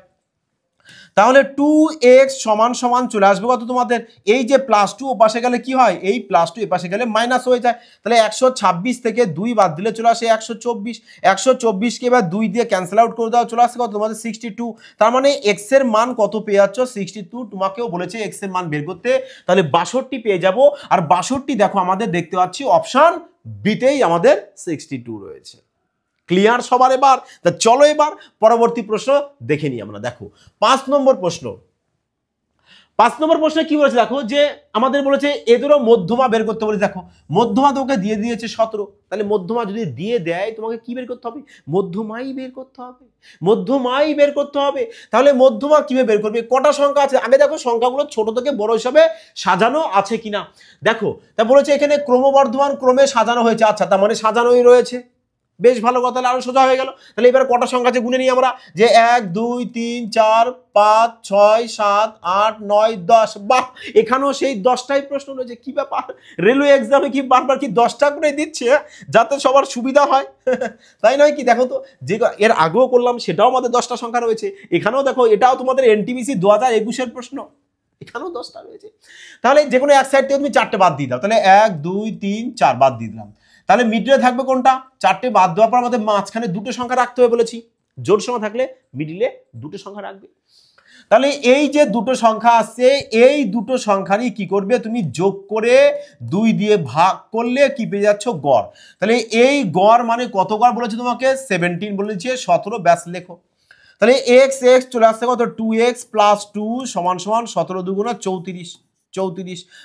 তাহলে 2x সমান সমান চলে আসবে কত তোমাদের, এই যে প্লাস 2 ও পাশে গেলে কি হয়, এই প্লাস 2 এ পাশে গেলে মাইনাস হয়ে যায়। তাহলে 126 থেকে 2 বাদ দিলে চলে আসে 124। 124 কে এবার 2 দিয়ে ক্যান্সেল আউট করে দাও, চলে আসছে কত তোমাদের 62। তার মানে x এর মান কত পেয়ে যাচ্ছ, 62। তোমাকেও বলেছে x এর মান বের করতে, তাহলে 62 পেয়ে যাব। আর 62 দেখো আমাদের দেখতে পাচ্ছি অপশন বিতেই আমাদের 62 রয়েছে। ক্লিয়ার সবার? এবার তা চলো এবার পরবর্তী প্রশ্ন দেখে নিই আমরা। দেখো 5 নম্বর প্রশ্ন। 5 নম্বর প্রশ্নে কি বলেছে দেখো, যে আমাদের বলেছে এদেরও মধ্যমা বের করতে বলে। দেখো মধ্যমা তোকে দিয়ে দিয়েছে 17, তাহলে মধ্যমা যদি দিয়ে দেয় তোমাকে কি বের করতে হবে, মধ্যমাই বের করতে হবে, মধ্যমাই বের করতে হবে। তাহলে মধ্যমা কিভাবে বের করবে, কটা সংখ্যা আছে আগে দেখো, সংখ্যাগুলো ছোট থেকে বড় হিসাবে সাজানো আছে কিনা। দেখো তা বলেছে এখানে ক্রমবর্ধমান ক্রমে সাজানো হয়েছে, আচ্ছা তার মানে সাজানোই রয়েছে, বেশ ভালো কথা, তাহলে আরো সোজা হয়ে গেল। তাহলে এবার কটা সংখ্যা আছে গুনে নিই আমরা, যে 1 2 3 4 5 6 7 8 9 10, বাহ এখানেও সেই 10টাই প্রশ্ন রয়েছে। কি ব্যাপার, রেলওয়ে এক্সামে কি বারবার কি 10টা করে দিচ্ছে যাতে সবার সুবিধা হয়, তাই নয় কি? দেখো তো যে এর আগেও করলাম সেটাও আমাদের 10টা সংখ্যা রয়েছে, এখানেও দেখো এটাও তোমাদের এনটিপিসি 2021-এর প্রশ্ন, এখানেও 10টা রয়েছে। তাহলে যে কোনো এক সাইড থেকে তুমি 4টে বাদ দিয়ে দাও, তাহলে 1 2 3 4 বাদ দিয়ে দিলাম। তাহলে মিডলে থাকবে কোনটা, 4টে বাদ দেওয়ার পর আমাদের মাঝখানে দুটো সংখ্যা রাখতে হবে বলেছি, জোড় সংখ্যা থাকলে মিডিলে দুটো সংখ্যা রাখবে। তাহলে এই যে দুটো সংখ্যা আসছে, এই দুটো সংখ্যারই কি করবে তুমি যোগ করে 2 দিয়ে ভাগ করলে কি পেয়ে যাচ্ছ, গড়। তাহলে এই গড় মানে কত গড় বলেছে তোমাকে, 17 বলেছে, 17 ব্যাস লেখো। তাহলে এক্স এক্স চলে আসছে কত, 2x প্লাস 2 সমান সমান 17 দুগুণ 34।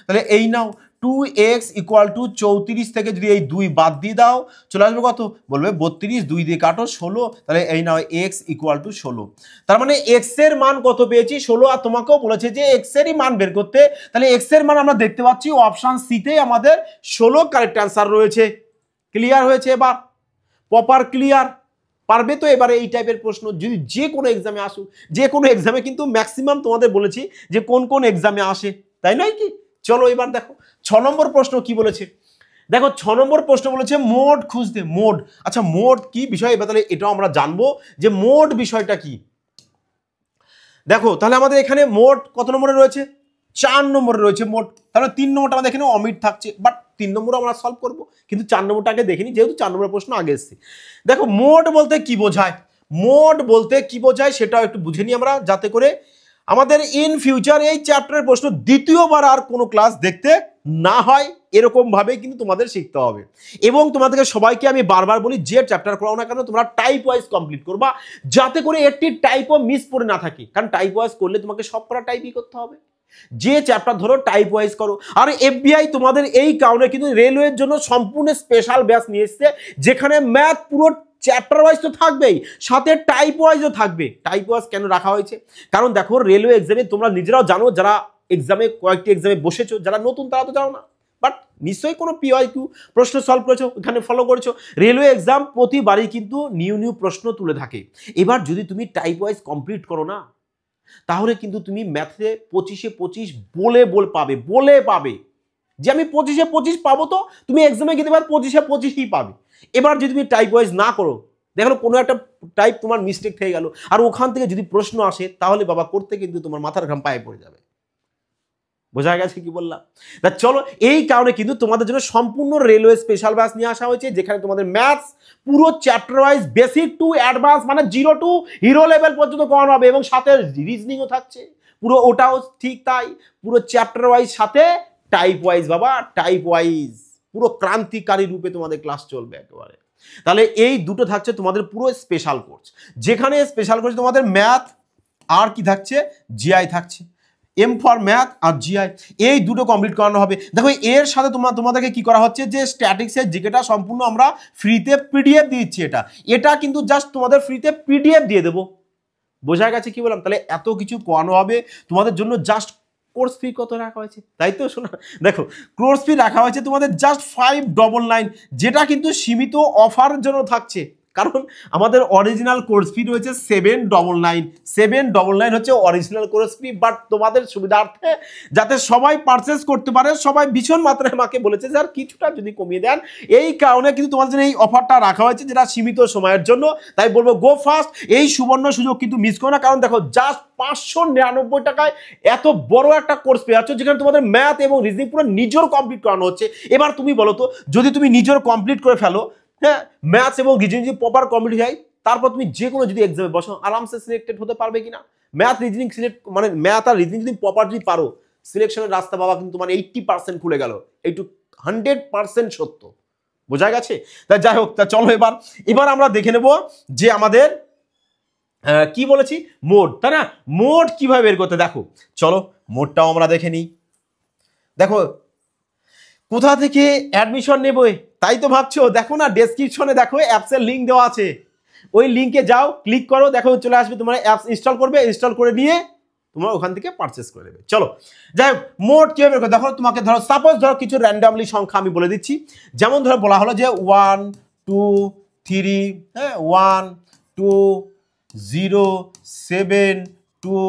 তাহলে এই নাও 2x ইকুয়াল টু 34 থেকে যদি এই 2 বাদ দিয়ে দাও চলে আসবে কত, বলবে 32, 2 দিয়ে কাটো 16, তাহলে এই নাও x ইকুয়াল টু 16। তার মানে x এর মান কত পেয়েছি, 16। আর তোমাকেও বলেছে যে x এরই মান বের করতে, তাহলে x এর মান আমরা দেখতে পাচ্ছি অপশন সিতে আমাদের 16 কারেক্ট অ্যান্সার রয়েছে। ক্লিয়ার হয়েছে? এবার প্রপার ক্লিয়ার? পারবে তো এবারে এই টাইপের প্রশ্ন যদি যে কোনো এক্সামে আসুক, যে কোনো এক্সামে কিন্তু ম্যাক্সিমাম তোমাদের বলেছি যে কোন কোন এক্সামে আসে, তাই নয় কি? চলো এবার দেখো 6 নম্বর প্রশ্ন কি বলেছে। দেখো 6 নম্বর প্রশ্ন বলেছে মোড খুঁজতে। মোড, আচ্ছা মোড কি বিষয়, এবার তাহলে এটাও আমরা জানবো যে মোড বিষয়টা কি। দেখো তাহলে আমাদের এখানে মোড কত নম্বরে রয়েছে, 4 নম্বরে রয়েছে মোড। তাহলে 3 নম্বরটা আমাদের এখানে অমিট থাকছে, বাট 3 নম্বর আমরা সলভ করবো, কিন্তু 4 নম্বরটাকে দেখিনি যেহেতু 4 নম্বরের প্রশ্ন আগে এসেছে। দেখো মোড বলতে কি বোঝায়, মোড বলতে কি বোঝায় সেটাও একটু বুঝে নিই আমরা, যাতে করে আমাদের ইন ফিউচার এই চ্যাপ্টারের প্রশ্ন দ্বিতীয়বার আর কোনো ক্লাস দেখতে না হয়, এরকম ভাবে কিন্তু তোমাদের শিখতে হবে। এবং তোমাদেরকে সবাইকে আমি বারবার বলি, যে চ্যাপ্টার করাও না কেন তোমরা টাইপ ওয়াইজ কমপ্লিট করবা, যাতে করে একটি টাইপও মিস পড়ে না থাকে, কারণ টাইপ ওয়াইজ করলে তোমাকে সব করা টাইপই করতে হবে। যে চ্যাপ্টার ধরো টাইপ ওয়াইজ করো। আর এফবিআই তোমাদের এই কারণে কিন্তু রেলওয়ের জন্য সম্পূর্ণ স্পেশাল ব্যাচ নিয়ে এসছে, যেখানে ম্যাথ পুরো চ্যাপ্টার ওয়াইজ তো থাকবেই, সাথে টাইপ ওয়াইজও থাকবে। টাইপ ওয়াইজ কেন রাখা হয়েছে, কারণ দেখো রেলওয়ে এক্সামে তোমরা নিজেরাও জানো, যারা এক্সামে কয়েকটি এক্সামে বসেছো, যারা নতুন তারা তো জানো না, বাট নিশ্চয়ই কোনো PYQ প্রশ্ন সলভ করেছো, এখানে ফলো করেছো। রেলওয়ে এক্সাম প্রতিবারই কিন্তু নিউ প্রশ্ন তুলে থাকে। এবার যদি তুমি টাইপ ওয়াইজ কমপ্লিট করো না, তাহলে কিন্তু তুমি ম্যাথে 25-এ 25 বলে পাবে যে আমি 25-এ 25 পাবো, তো তুমি এক্সামে গেতে পারো 25-এ 25ই পাবে। এবার যদি তুমি টাইপ ওয়াইজ না করো, দেখো কোনো একটা টাইপ তোমার মিস্টেক হয়ে গেল, আর ওখান থেকে যদি প্রশ্ন আসে, তাহলে বাবা করতে কিন্তু তোমার মাথার ঘাম পায়ে পড়ে যাবে। বোঝা গেছে কি বললাম? তা চলো, এই কারণে কিন্তু তোমাদের জন্য সম্পূর্ণ রেলওয়ে স্পেশাল ব্যাচ নিয়ে আসা হয়েছে, যেখানে তোমাদের ম্যাথস পুরো chapter wise basic to advance, মানে 0 টু হিরো লেভেল পর্যন্ত করানো হবে, এবং সাথে রিজনিংও থাকছে পুরো, ওটাও ঠিক তাই, পুরো চ্যাপ্টার ওয়াইজ সাথে টাইপ ওয়াইজ। বাবা টাইপ ওয়াইজ পুরো ক্রান্তিকারী রূপে তোমাদের ক্লাস চলবে একেবারে। তাহলে এই দুটো থাকছে তোমাদের পুরো স্পেশাল কোর্স, যেখানে স্পেশাল কোর্স তোমাদের ম্যাথ আর কি থাকছে, জিআই থাকছে, এম ফর ম্যাথ আর জিআই, এই দুটো কমপ্লিট করানো হবে। দেখো এর সাথে তোমাদেরকে কি করা হচ্ছে, যে স্ট্যাটিক্সের জিকেটা সম্পূর্ণ আমরা ফ্রিতে পিডিএফ দিচ্ছি। এটা কিন্তু জাস্ট তোমাদের ফ্রিতে পিডিএফ দিয়ে দেবো। বোঝা গেছে কি বললাম? তাহলে এত কিছু করানো হবে তোমাদের জন্য। জাস্ট কোর্স ফি কত রাখা হয়েছে, তাই তো শোনা? দেখো কোর্স ফি রাখা হয়েছে তোমাদের জাস্ট 599, যেটা কিন্তু সীমিত অফারের জন্য থাকছে, কারণ আমাদের অরিজিনাল কোর্স ফি রয়েছে 799 হচ্ছে অরিজিনাল কোর্স ফি। বাট তোমাদের সুবিধার্থে, যাতে সবাই পারচেস করতে পারে, সবাই ভীষণ মাত্রায় আমাকে বলেছে স্যার কিছুটা যদি কমিয়ে দেন, এই কারণে কিন্তু তোমাদের জন্য এই অফারটা রাখা হয়েছে, যেটা সীমিত সময়ের জন্য। তাই বলবো গো ফাস্ট, এই সুবর্ণ সুযোগ কিন্তু মিস করো না। কারণ দেখো জাস্ট 599 টাকায় এত বড় একটা কোর্স পেয়ে যাচ্ছ, যেখানে তোমাদের ম্যাথ এবং রিজনিং পুরো নিজের কমপ্লিট করানো হচ্ছে। এবার তুমি বলো তো, যদি তুমি নিজের কমপ্লিট করে ফেলো, হ্যাঁ, ম্যাথস এবং রিজনিং যদি প্রপার কমপ্লিট হয়, তারপর তুমি যে কোনো যদি এক্সামে বসো, আরামসে সিলেক্টেড হতে পারবে কিনা? ম্যাথ রিজনিং সিলেক্ট, মানে ম্যাথ আর রিজনিং যদি প্রপার যদি পারো, সিলেকশনের রাস্তা বাবা কিন্তু তোমার 80% খুলে গেল, এইটু 100% সত্য। বোঝা গেছে? তাই যাই হোক, তা চলো এবার আমরা দেখে নেব যে আমাদের কি বলেছি, মোড, তাই না? মোড কিভাবে বের করতে, দেখো চলো মোডটাও আমরা দেখে নিই। দেখো কোথা থেকে অ্যাডমিশন নেবো, তাই তো ভাবছো? দেখো না, ডেসক্রিপশনে দেখো অ্যাপসের লিঙ্ক দেওয়া আছে, ওই লিঙ্কে যাও, ক্লিক করো, দেখো চলে আসবে, তোমার অ্যাপস ইনস্টল করবে, ইনস্টল করে নিয়ে তোমরা ওখান থেকে পারচেস করে নেবে। চলো যাই হোক, মোড কিভাবে বের করতে, দেখো তোমাকে ধরো সাপোজ ধরো কিছু র্যান্ডামলি সংখ্যা আমি বলে দিচ্ছি, যেমন ধরো বলা হলো যে 1 2 3, হ্যাঁ 1 2 0 7 2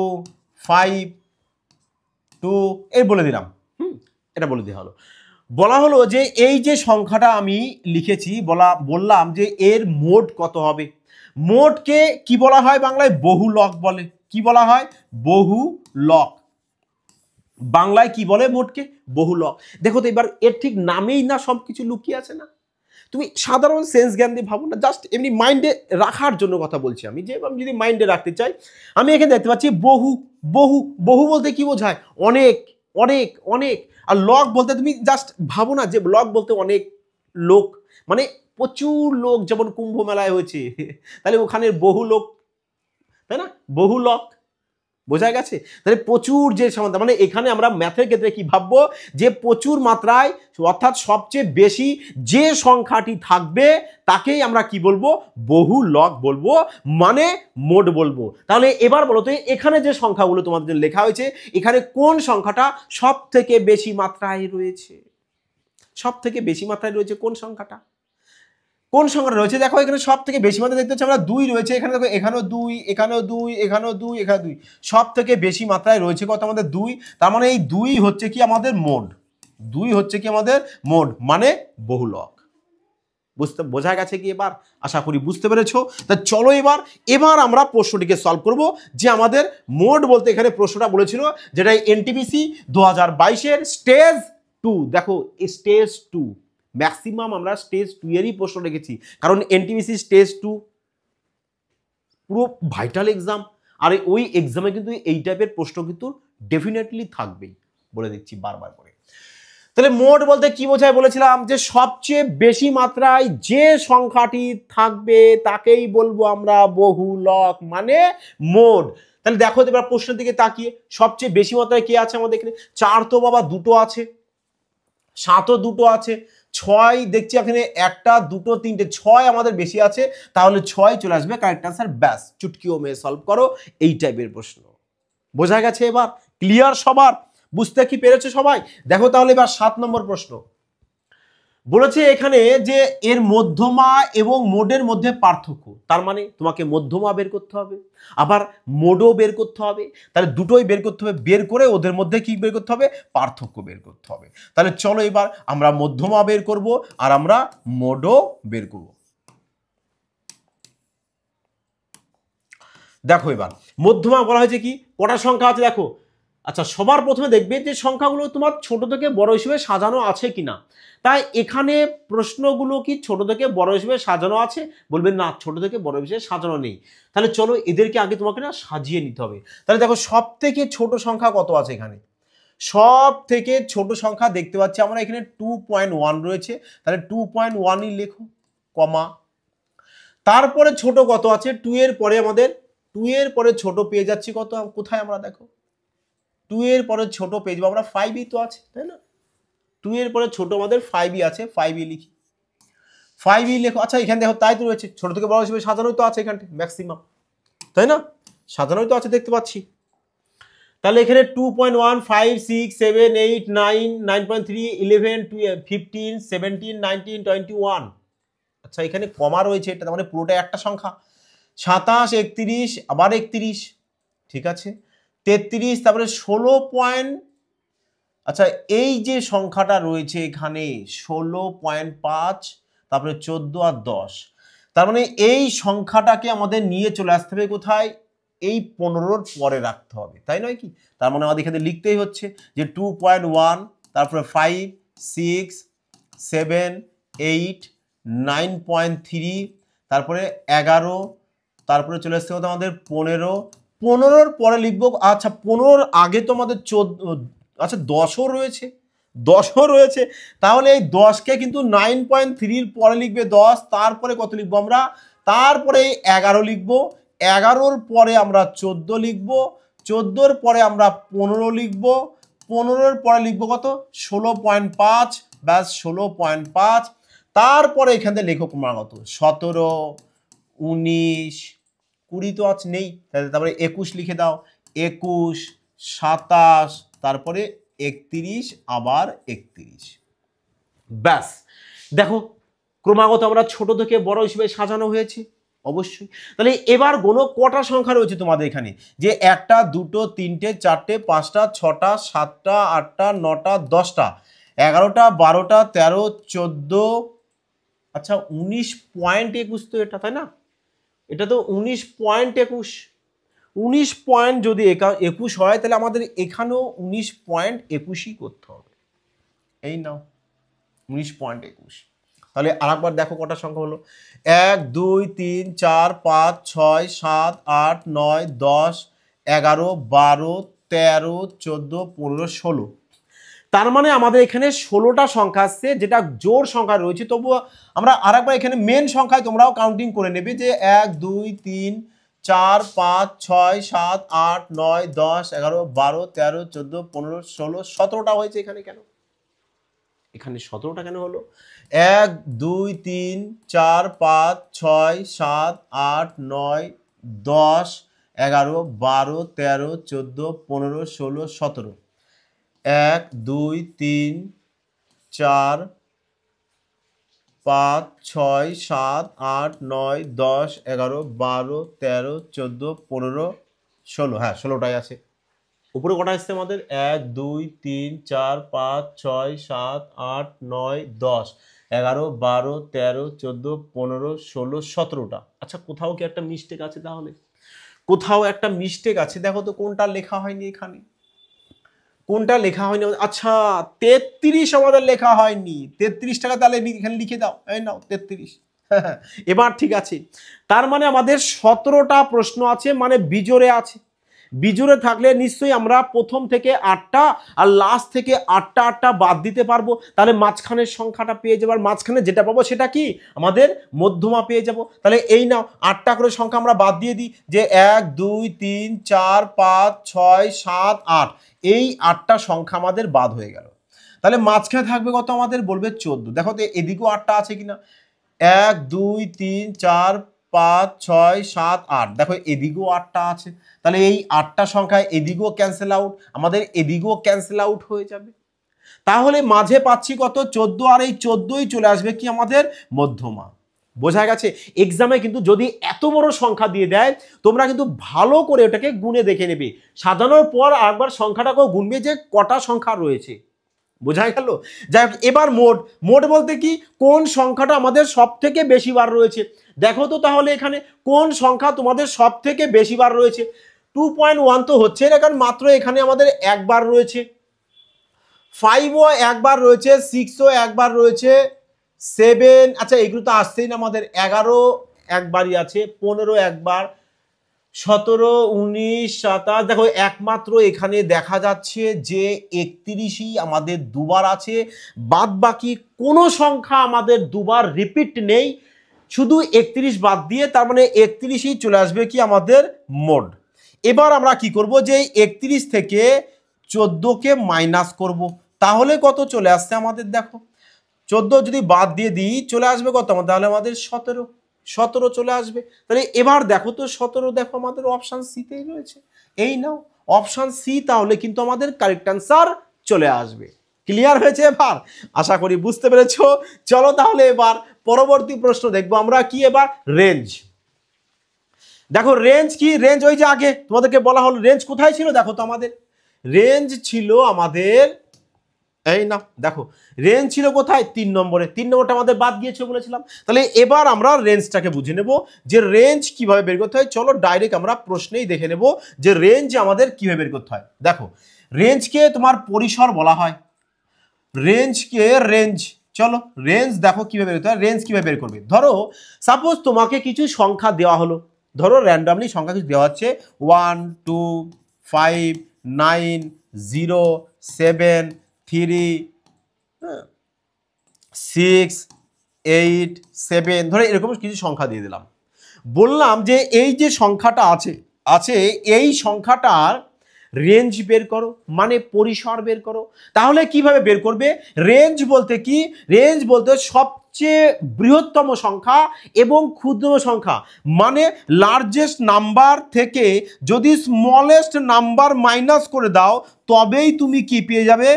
5 2, এই বলে দিলাম। এটা বলে দেওয়া হলো। বলা হলো যে এই যে সংখ্যাটা আমি লিখেছি, বললাম যে এর মোড কত হবে। মোডকে কি বলা হয় বাংলায়? বহুলক বলে। কি বলা হয়? বহুলক। বাংলায় কি বলে মোডকে? বহুলক। দেখো তো এবার এর ঠিক নামেই না সবকিছু লুকিয়ে আছে না? তুমি সাধারণ সেন্স জ্ঞান দিয়ে ভাবো না, জাস্ট এমনি মাইন্ডে রাখার জন্য কথা বলছি আমি, যে আমি যদি মাইন্ডে রাখতে চাই, আমি এখানে দেখতে পাচ্ছি বহু। বহু বহু বলতে কি বোঝায়? অনেক অনেক অনেক। আর লক বলতে তুমি জাস্ট ভাবো না, যে লক বলতে অনেক লোক, মানে প্রচুর লোক, যেমন কুম্ভ মেলায় হয়েছে, তাহলে ওখানে বহু লোক, তাই না? বহু লক। বোঝা গেছে? তাহলে প্রচুর যে সমাধান, মানে এখানে আমরা ম্যাথের ক্ষেত্রে কি ভাববো, যে প্রচুর মাত্রায়, অর্থাৎ সবচেয়ে বেশি যে সংখ্যাটি থাকবে তাকেই আমরা কি বলবো? বহু লক বলবো, মানে মোড বলবো। তাহলে এবার বলো তো, এখানে যে সংখ্যাগুলো তোমাদের লেখা হয়েছে, এখানে কোন সংখ্যাটা সব থেকে বেশি মাত্রায় রয়েছে? সব থেকে বেশি মাত্রায় রয়েছে কোন সংখ্যাটা? কোন সংখ্যাটা রয়েছে? দেখো এখানে সব থেকে বেশি মাত্রায় দেখতে হচ্ছে আমরা 2 রয়েছে, এখানে দেখো এখানেও 2, এখানেও 2, এখানেও 2, এখানে 2, সব থেকে বেশি মাত্রায় রয়েছে কত? আমাদের 2। তার মানে এই 2 হচ্ছে কি আমাদের মোড, 2 হচ্ছে কি আমাদের মোড, মানে বহুলক। বোঝা গেছে কি এবার? আশা করি বুঝতে পেরেছো। তা চলো এবার আমরা প্রশ্নটিকে সলভ করব, যে আমাদের মোড বলতে এখানে প্রশ্নটা বলেছিল, যেটা এনটিপিসি 2022-এর স্টেজ 2। দেখো স্টেজ 2, ম্যাক্সিমাম আমরা স্টেজ 2 এরই প্রশ্ন রেখেছি, কারণ এনটিপিসি স্টেজ 2 পুরো ভাইটাল এক্সাম, আর ওই এক্সামে কিন্তু এই টাইপের প্রশ্ন কিন্তু ডেফিনেটলি থাকবেই, বলে দিচ্ছি বারবার করে। তাহলে মোড বলতে কি বোঝায় বলেছিলাম, যে সবচেয়ে বেশি মাত্রায় যে সংখ্যাটি থাকবে তাকেই বলবো আমরা বহুলক, মানে মোড। তাহলে দেখো এবার প্রশ্নের দিকে তাকিয়ে, সবচেয়ে বেশি মাত্রায় কে আছে আমাদের এখানে? 4 তো বাবা 2টো আছে, 7ও 2টো আছে, 6 দেখছি এখানে 1টা 2টো 3টে, 6 আমাদের বেশি আছে, তাহলে 6 চলে আসবে কারেক্ট আনসার। ব্যাস, চুটকিও মেয়ে সলভ করো এই টাইপের প্রশ্ন। বোঝা গেছে এবার? ক্লিয়ার সবার? বুঝতে কি পেরেছো সবাই? দেখো তাহলে এবার 7 নম্বর প্রশ্ন বলেছে এখানে যে এর মধ্যমা এবং মোডের মধ্যে পার্থক্য। তার মানে তোমাকে মধ্যমা বের করতে হবে, আবার মোডও বের করতে হবে। তাহলে দুটোই বের করতে হবে, বের করে ওদের মধ্যে কি বের করতে হবে? পার্থক্য বের করতে হবে। তাহলে চলো এবার আমরা মধ্যমা বের করব আর আমরা মোডও বের করব। দেখো এবার মধ্যমা বলা হয়েছে কি, কটা সংখ্যা আছে দেখো। আচ্ছা, সবার প্রথমে দেখবে যে সংখ্যাগুলো তোমার ছোট থেকে বড় হিসেবে সাজানো আছে কিনা। তাই এখানে প্রশ্নগুলো কি ছোট থেকে বড় হিসেবে সাজানো আছে? বলবে না, ছোট থেকে বড় হিসেবে সাজানো নেই। তাহলে চলো এদেরকে আগে তোমাকে না সাজিয়ে নিতে হবে। তাহলে দেখো সব থেকে ছোট সংখ্যা কত আছে এখানে? সব থেকে ছোট সংখ্যা দেখতে পাচ্ছি আমরা এখানে 2.1 রয়েছে। তাহলে 2.1ই লেখো, কমা। তারপরে ছোট কত আছে? 2 এর পরে আমাদের 2 এর পরে ছোট পেয়ে যাচ্ছি কত, কোথায় আমরা দেখো 2 এর পরে ছোট পেয়ে যাবো আমরা 5ই তো আছে, তাই না? 2 এর পরে ছোট আমাদের 5ই আছে, 5ই লিখি, 5ই লেখো। আচ্ছা এখানে দেখো তাই তো রয়েছে, ছোট থেকে বড় হিসেবে সাজানোই তো আছে এখানটা ম্যাক্সিমাম, তাই না? সাজানোই তো আছে দেখতে পাচ্ছি। তাহলে এখানে 2.1 5 6 7 8 9 9.3 11 12 15 17 19 21। আচ্ছা এখানে কমা রয়েছে, এটা মানে পুরোটা একটা সংখ্যা। 27 31 আবার 31, ঠিক আছে, 33, তারপরে 16 আচ্ছা এই যে সংখ্যাটা রয়েছে এখানে 16.5, তারপরে 14 আর 10। তার মানে এই সংখ্যাটাকে আমাদের নিয়ে চলে আসতে হবে কোথায়? এই 15-র পরে রাখতে হবে, তাই নয় কি? তার মানে আমাদের এখানে লিখতেই হচ্ছে যে 2.1, তারপরে 5 6 7 8 9.3, তারপরে 11, তারপরে চলে আসতে হবে আমাদের 15, 15-র পরে লিখবো। আচ্ছা 15-র আগে তো আমাদের 14, আচ্ছা 10ও রয়েছে, 10ও রয়েছে। তাহলে এই 10কে কিন্তু 9.3-র পরে লিখবে 10, তারপরে কত লিখবো আমরা? তারপরে 11 লিখবো, 11-র পরে আমরা 14 লিখবো, 14-র পরে আমরা 15 লিখবো, 15-র পরে লিখবো কত? 16.5, ব্যাস 16.5। তারপরে এখান থেকে লেখো ক্রমাগত 17 19 20 তো আজ নেই, তারপরে 21 লিখে দাও, 21 27, তারপরে 31 আবার 31। ব্যাস দেখো ক্রমাগত আমরা ছোট থেকে বড় হিসেবে সাজানো হয়েছে অবশ্যই। তাহলে এবার গোনো কটা সংখ্যা রয়েছে তোমাদের এখানে, যে 1টা 2টো 3টে 4টে 5টা 6টা 7টা 8টা 9টা 10টা 11টা 12টা 13 14, আচ্ছা 19.21 তো এটা, তাই না? এটা তো 19.21, 19 পয়েন্ট যদি 21 হয় তাহলে আমাদের এখানেও 19.21ই করতে হবে। এই নাও 19.21। তাহলে আরেকবার দেখো কটা সংখ্যা হলো, 1 2 3 4 5 6 7 8 9 10 11 12 13 14 15 16। তার মানে আমাদের এখানে 16টা সংখ্যা আসছে, যেটা জোড় সংখ্যা রয়েছে। তবুও আমরা আরেকবার এখানে মেন সংখ্যায় তোমরাও কাউন্টিং করে নেবে যে 1 2 3 4 5 6 7 8 9 10 11 12 13 14 15 16 17টা হয়েছে এখানে। কেন এখানে 17টা কেন হলো? 1 2 3 4 5 6 7 8 9 10 11 12 13 14 15 16 17। 1 2 3 4 5 6 7 8 9 10 11 12 13 14 15 16, হ্যাঁ 16টাই আছে। উপরে কটা আসছে আমাদের? 1 2 3 4 5 6 7 8 9 10 11 12 13 14 15 16 17টা। আচ্ছা কোথাও কি একটা মিস্টেক আছে? তাহলে কোথাও একটা মিস্টেক আছে, দেখো তো কোনটা লেখা হয়নি এখানে, কোনটা লেখা হয়নি? আচ্ছা 33 আমাদের লেখা হয়নি, 33 টাকা তাহলে এখানে লিখে দাও, এই নাও 33। এবার ঠিক আছে, তার মানে আমাদের 17টা প্রশ্ন আছে, মানে বিজোড়ে আছে। বিজোড়ে থাকলে নিশ্চয়ই আমরা প্রথম থেকে 8টা আর লাস্ট থেকে 8টা বাদ দিতে পারবো, তাহলে মাঝখানের সংখ্যাটা পেয়ে যাবো। আর মাঝখানে যেটা পাবো সেটা কি? আমাদের মধ্যমা পেয়ে যাব। তাহলে এই নাও 8টা করে সংখ্যা আমরা বাদ দিয়ে দিই, যে 1 2 3 4 5 6 7 8, এই 8টা সংখ্যা আমাদের বাদ হয়ে গেল। তাহলে মাঝখানে থাকবে কত আমাদের? বলবে 14। দেখো তো এদিকেও 8টা আছে কিনা, 1 2 3 4 5 6 7 8, দেখো এদিকেও 8টা আছে, তাহলে এই 8টা সংখ্যা এদিকেও ক্যান্সেল আউট, আমাদের এদিকেও ক্যান্সেল আউট হয়ে যাবে। তাহলে মাঝে পাচ্ছি কত 14, আর এই 14ই চলে আসবে কি আমাদের মধ্যমা। বোঝা গেছে? এক্সামে কিন্তু যদি এত বড় সংখ্যা দিয়ে দেয়, তোমরা কিন্তু ভালো করে ওটাকে গুণে দেখে নেবে, সাজানোর পর আরেকবার সংখ্যাটাকেও গুনবে যে কটা সংখ্যা রয়েছে। বোঝা গেল? যাই হোক, এবার মোট। মোট বলতে কি, কোন সংখ্যাটা আমাদের সব থেকে বেশি বার রয়েছে। দেখো তো তাহলে এখানে কোন সংখ্যা তোমাদের সব থেকে বেশি বার রয়েছে। 2.1 তো হচ্ছে না, কারণ মাত্র এখানে আমাদের একবার রয়েছে। 5ও একবার রয়েছে, 6ও একবার রয়েছে, 7, আচ্ছা এগুলো তো আসছেই না আমাদের, 11 একবারই আছে, 15 একবার, 17, 19, 27, দেখো একমাত্র এখানে দেখা যাচ্ছে যে 31ই আমাদের দুবার আছে, বাদ বাকি কোনো সংখ্যা আমাদের দুবার রিপিট নেই, শুধু 31 বাদ দিয়ে, তার মানে 31ই চলে আসবে কি আমাদের মোড। এবার আমরা কি করব, যে 31 থেকে 14কে মাইনাস করব, তাহলে কত চলে আসছে আমাদের, দেখো 14 যদি বাদ দিয়ে দিই চলে আসবে কত আমাদের, তাহলে আমাদের 17 চলে আসবে। তাহলে এবার দেখো তো 17, দেখো আমাদের অপশান সিতেই রয়েছে, এই নাও অপশান সি, তাহলে কিন্তু আমাদের কারেক্ট অ্যান্সার চলে আসবে। ক্লিয়ার হয়েছে এবার? আশা করি বুঝতে পেরেছো। চলো তাহলে এবার পরবর্তী প্রশ্ন দেখবো আমরা, কি এবার রেঞ্জ। দেখো রেঞ্জ কি, রেঞ্জ ওই যে আগে তোমাদেরকে বলা হলো, রেঞ্জ কোথায় ছিল, দেখো তো আমাদের রেঞ্জ ছিল আমাদের এই না, দেখো রেঞ্জ ছিল কোথায়, 3 নম্বরে, 3 নম্বরটা আমাদের বাদ গিয়েছে বলেছিলাম। তাহলে এবার আমরা রেঞ্জটাকে বুঝে নেব যে রেঞ্জ কিভাবে বের করতে হয়। চলো ডাইরেক্ট আমরা প্রশ্নেই দেখে নেব যে রেঞ্জ আমাদের কিভাবে বের করতে হয়। দেখো রেঞ্জকে তোমার পরিসর বলা হয়, রেঞ্জকে রেঞ্জ, চলো রেঞ্জ দেখো কিভাবে বের করতে হয়। রেঞ্জ কিভাবে বের করবে, ধরো সাপোজ তোমাকে কিছু সংখ্যা দেওয়া হলো, ধরো র্যান্ডামলি সংখ্যা কিছু দেওয়া হচ্ছে 1 2 5 9 0 7 3 6 8 7, ধরো এরকম কিছু সংখ্যা দিয়ে দিলাম, বললাম যে এই যে সংখ্যাটা আছে এই সংখ্যাটার রেঞ্জ বের করো, মানে পরিসর বের করো। তাহলে কিভাবে বের করবে, রেঞ্জ বলতে কি, রেঞ্জ বলতে সবচেয়ে বৃহত্তম সংখ্যা এবং ক্ষুদ্রতম সংখ্যা, মানে লার্জেস্ট নাম্বার থেকে যদি স্মলেস্ট নাম্বার মাইনাস করে দাও, তবেই তুমি কি পেয়ে যাবে,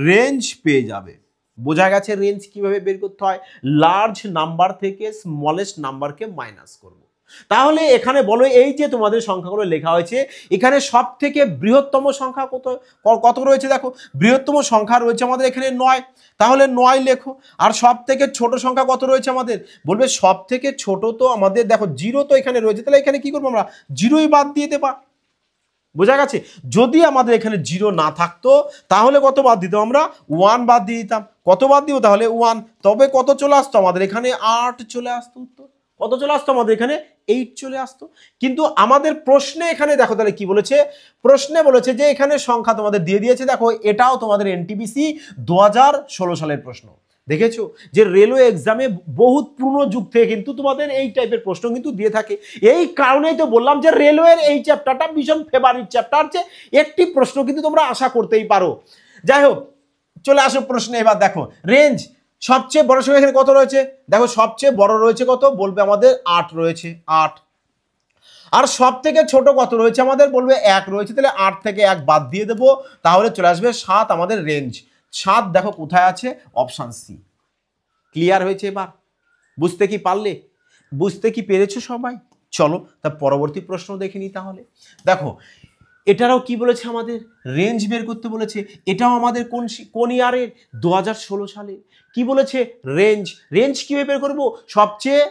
রেঞ্জ পেয়ে যাবে। বোঝা গেছে রেঞ্জ কিভাবে বের করতে হয়, লার্জ নাম্বার থেকে স্মলেস্ট নাম্বারকে মাইনাস করব। তাহলে এখানে বলো, এই যে তোমাদের সংখ্যাগুলো লেখা হয়েছে, এখানে সব থেকে বৃহত্তম সংখ্যা কত রয়েছে, দেখো বৃহত্তম সংখ্যা রয়েছে আমাদের এখানে 9, তাহলে 9 লেখো। আর সব থেকে ছোট সংখ্যা কত রয়েছে আমাদের, বলবে সব থেকে ছোট তো আমাদের, দেখো 0 তো এখানে রয়েছে, তাহলে এখানে কি করবো আমরা, 0ই বাদ দিয়ে দেবা। বোঝা গেছে? যদি আমাদের এখানে 0 না থাকতো তাহলে কত বাদ দিতাম আমরা, 1 বাদ দিয়ে দিতাম। কত বাদ দিব তাহলে, 1, তবে কত চলে আসতো আমাদের এখানে, 8 চলে আসতো উত্তর। কত চলে আসতো আমাদের এখানে, 8 চলে আসতো। কিন্তু আমাদের প্রশ্নে এখানে দেখো তাহলে কি বলেছে, প্রশ্নে বলেছে যে এখানে সংখ্যা তোমাদের দিয়ে দিয়েছে, দেখো এটাও তোমাদের এনটিপিসি 2016 সালের প্রশ্ন। দেখেছো যে রেলওয়ে এক্সামে বহুত পুরনো যুগ থেকে কিন্তু তোমাদের এই টাইপের প্রশ্ন কিন্তু দিয়ে থাকে। এই কারণেই তো বললাম যে রেলওয়ের এই চ্যাপ্টারটা ভীষণ ফেভারিট চ্যাপ্টার, যে একটি প্রশ্ন কিন্তু তোমরা আশা করতেই পারো। যাই হোক, চলে আসো প্রশ্নে। এবার দেখো রেঞ্জ সবচেয়ে বড় সংখ্যা এখানে কত রয়েছে, দেখো সবচেয়ে বড় রয়েছে কত, বলবে আমাদের 8 রয়েছে, 8। আর সব থেকে ছোট কত রয়েছে আমাদের, বলবে 1 রয়েছে, তাহলে 8 থেকে 1 বাদ দিয়ে দেবো, তাহলে চলে আসবে 7 আমাদের রেঞ্জ। 7 দেখো কোথায় আছে, অপশান সি। ক্লিয়ার হয়েছে? এবার বুঝতে কি পারলে, বুঝতে কি পেরেছো সবাই? চলো তা পরবর্তী প্রশ্ন দেখে নিই তাহলে। দেখো এটারও কি বলেছে, আমাদের রেঞ্জ বের করতে বলেছে। এটাও আমাদের কোন ইয়ারের, 2016 সালে। কি বলেছে, রেঞ্জ। রেঞ্জ কিভাবে বের করবো, সবচেয়ে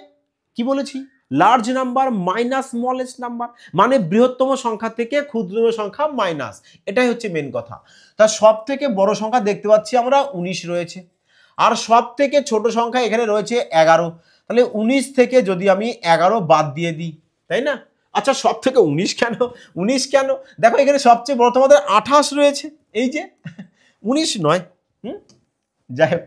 কি বলেছি, large number minus smallest number, মানে বৃহত্তম সংখ্যা থেকে ক্ষুদ্রতম সংখ্যা মাইনাস, এটাই হচ্ছে মেন কথা। তা সব থেকে বড় সংখ্যা দেখতে পাচ্ছি আমরা 19 রয়েছে, আর সব থেকে ছোট সংখ্যা এখানে রয়েছে 11। তাহলে 19 থেকে যদি আমি 11 বাদ দিয়ে দিই, তাই না? আচ্ছা সব থেকে 19 কেন, 19 কেন, দেখো এখানে সবচেয়ে বড় তোমাদের 28 রয়েছে, এই যে 19 নয়। যাই হোক,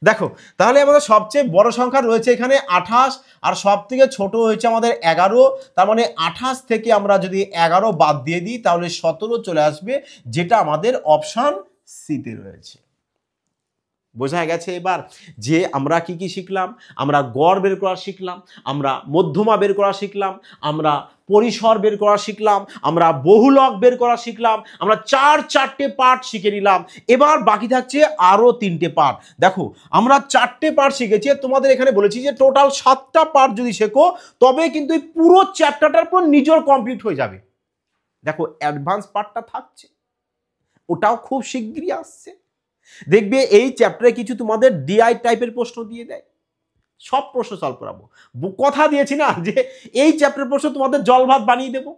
দেখো তাহলে আমাদের সবচেয়ে বড় সংখ্যা রয়েছে এখানে 28, আর সব থেকে ছোট হয়েছে আমাদের 11। তার মানে 28 থেকে আমরা যদি 11 বাদ দিয়ে দিই তাহলে 17 চলে আসবে, যেটা আমাদের অপশান সিতে রয়েছে। বোঝা গেছে এবার যে আমরা কি কি শিখলাম? আমরা গড় বের করা শিখলাম, আমরা মধ্যমা বের করা শিখলাম, আমরা পরিসর বের করা শিখলাম, আমরা বহুলক বের করা শিখলাম, আমরা চারটে পার্ট শিখে নিলাম। এবার বাকি থাকছে আরো 3টে পার্ট। দেখো আমরা 4টে পার্ট শিখেছি, তোমাদের এখানে বলেছি যে টোটাল 7টা পার্ট যদি শেখো তবে কিন্তু এই পুরো চ্যাপ্টারটার পুরো নিজের কমপ্লিট হয়ে যাবে। দেখো অ্যাডভান্স পার্টটা থাকছে, ওটাও খুব শিগগিরই আসছে। দেখবে এই চ্যাপ্টারে কিছু তোমাদের ডিআই টাইপের প্রশ্ন দিয়ে দেয়, সব প্রশ্ন সলভ করাবো। কথা দিয়েছি না যে এই চ্যাপ্টার প্রশ্ন তোমাদের জল ভাত বানিয়ে দেবো।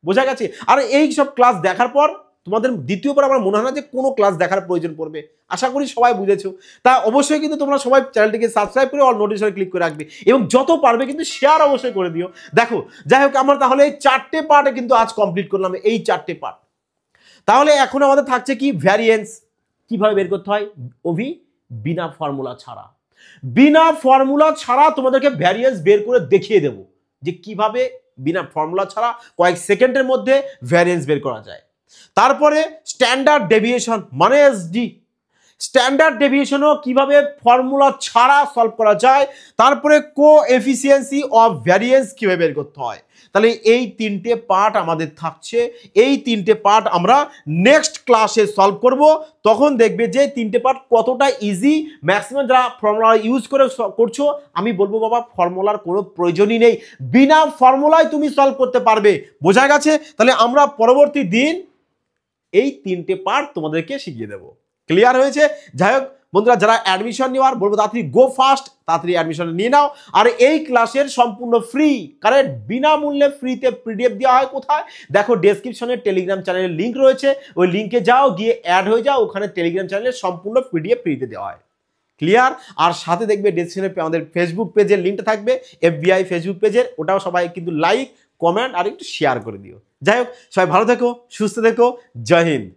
বোঝা গেছে? আর এই সব ক্লাস দেখার পর তোমাদের দ্বিতীয়বার আমার মনে হয় না যে কোনো ক্লাস দেখার প্রয়োজন পড়বে। আশা করি সবাই বুঝেছো। তা অবশ্যই কিন্তু তোমরা সবাই চ্যানেলটিকে সাবস্ক্রাইব করে অল নোটিফিকেশনে ক্লিক করে রাখবে এবং যত পারবে কিন্তু শেয়ার অবশ্যই করে দিও। দেখো যাই হোক, আমরা তাহলে এই 4টে পার্টে কিন্তু আজ কমপ্লিট করলাম, এই 4টে পার্ট। তাহলে এখন আমাদের থাকছে কি? ভ্যারিয়েন্স কিভাবে বের করতে হয় অভি, বিনা ফর্মুলা ছাড়া। বিনা ফর্মুলা ছাড়া তোমাদেরকে ভ্যারিয়েন্স বের করে দেখিয়ে দেব যে কিভাবে বিনা ফর্মুলা ছাড়া কয়েক সেকেন্ডের মধ্যে ভ্যারিয়েন্স বের করা যায়। তারপরে স্ট্যান্ডার্ড ডেভিয়েশন মানে এসডি, স্ট্যান্ডার্ড ডেভিয়েশনও কিভাবে ফর্মুলা ছাড়া সলভ করা যায়। তারপরে কোএফিসিয়েন্সি অফ ভ্যারিয়েন্স কিভাবে বের করতে হয়। তাহলে এই 3টে পার্ট আমাদের থাকছে। এই 3টে পার্ট আমরা নেক্সট ক্লাসে সলভ করব। তখন দেখবে যে 3টে পার্ট কতটা ইজি। ম্যাক্সিমাম যারা ফর্মুলা ইউজ করে করছো, আমি বলবো বাবা ফর্মুলার কোনো প্রয়োজনই নেই, বিনা ফর্মুলায় তুমি সলভ করতে পারবে। বোঝা গেছে? তাহলে আমরা পরবর্তী দিন এই 3টে পার্ট তোমাদেরকে শিখিয়ে দেবো। ক্লিয়ার হয়েছে? যাই হোক বন্ধুরা, যারা অ্যাডমিশন নেওয়ার বলবো তাড়াতাড়ি গো ফাস্ট, তাড়াতাড়ি অ্যাডমিশন নিয়ে নাও। আর এই ক্লাসের সম্পূর্ণ ফ্রি, কারণ বিনামূল্যে ফ্রিতে পিডিএফ দেওয়া হয়। কোথায়? দেখো ডেসক্রিপশনে টেলিগ্রাম চ্যানেলের লিঙ্ক রয়েছে, ওই লিঙ্কে যাও, গিয়ে অ্যাড হয়ে যাও, ওখানে টেলিগ্রাম চ্যানেলের সম্পূর্ণ পিডিএফ ফ্রিতে দেওয়া হয়। ক্লিয়ার? আর সাথে দেখবে ডেসক্রিপশনে আমাদের ফেসবুক পেজের লিঙ্কটা থাকবে, এফবিআই ফেসবুক পেজের, ওটাও সবাই কিন্তু লাইক কমেন্ট আর একটু শেয়ার করে দিও। যাই হোক, সবাই ভালো থেকো, সুস্থ থেকো, জয় হিন্দ।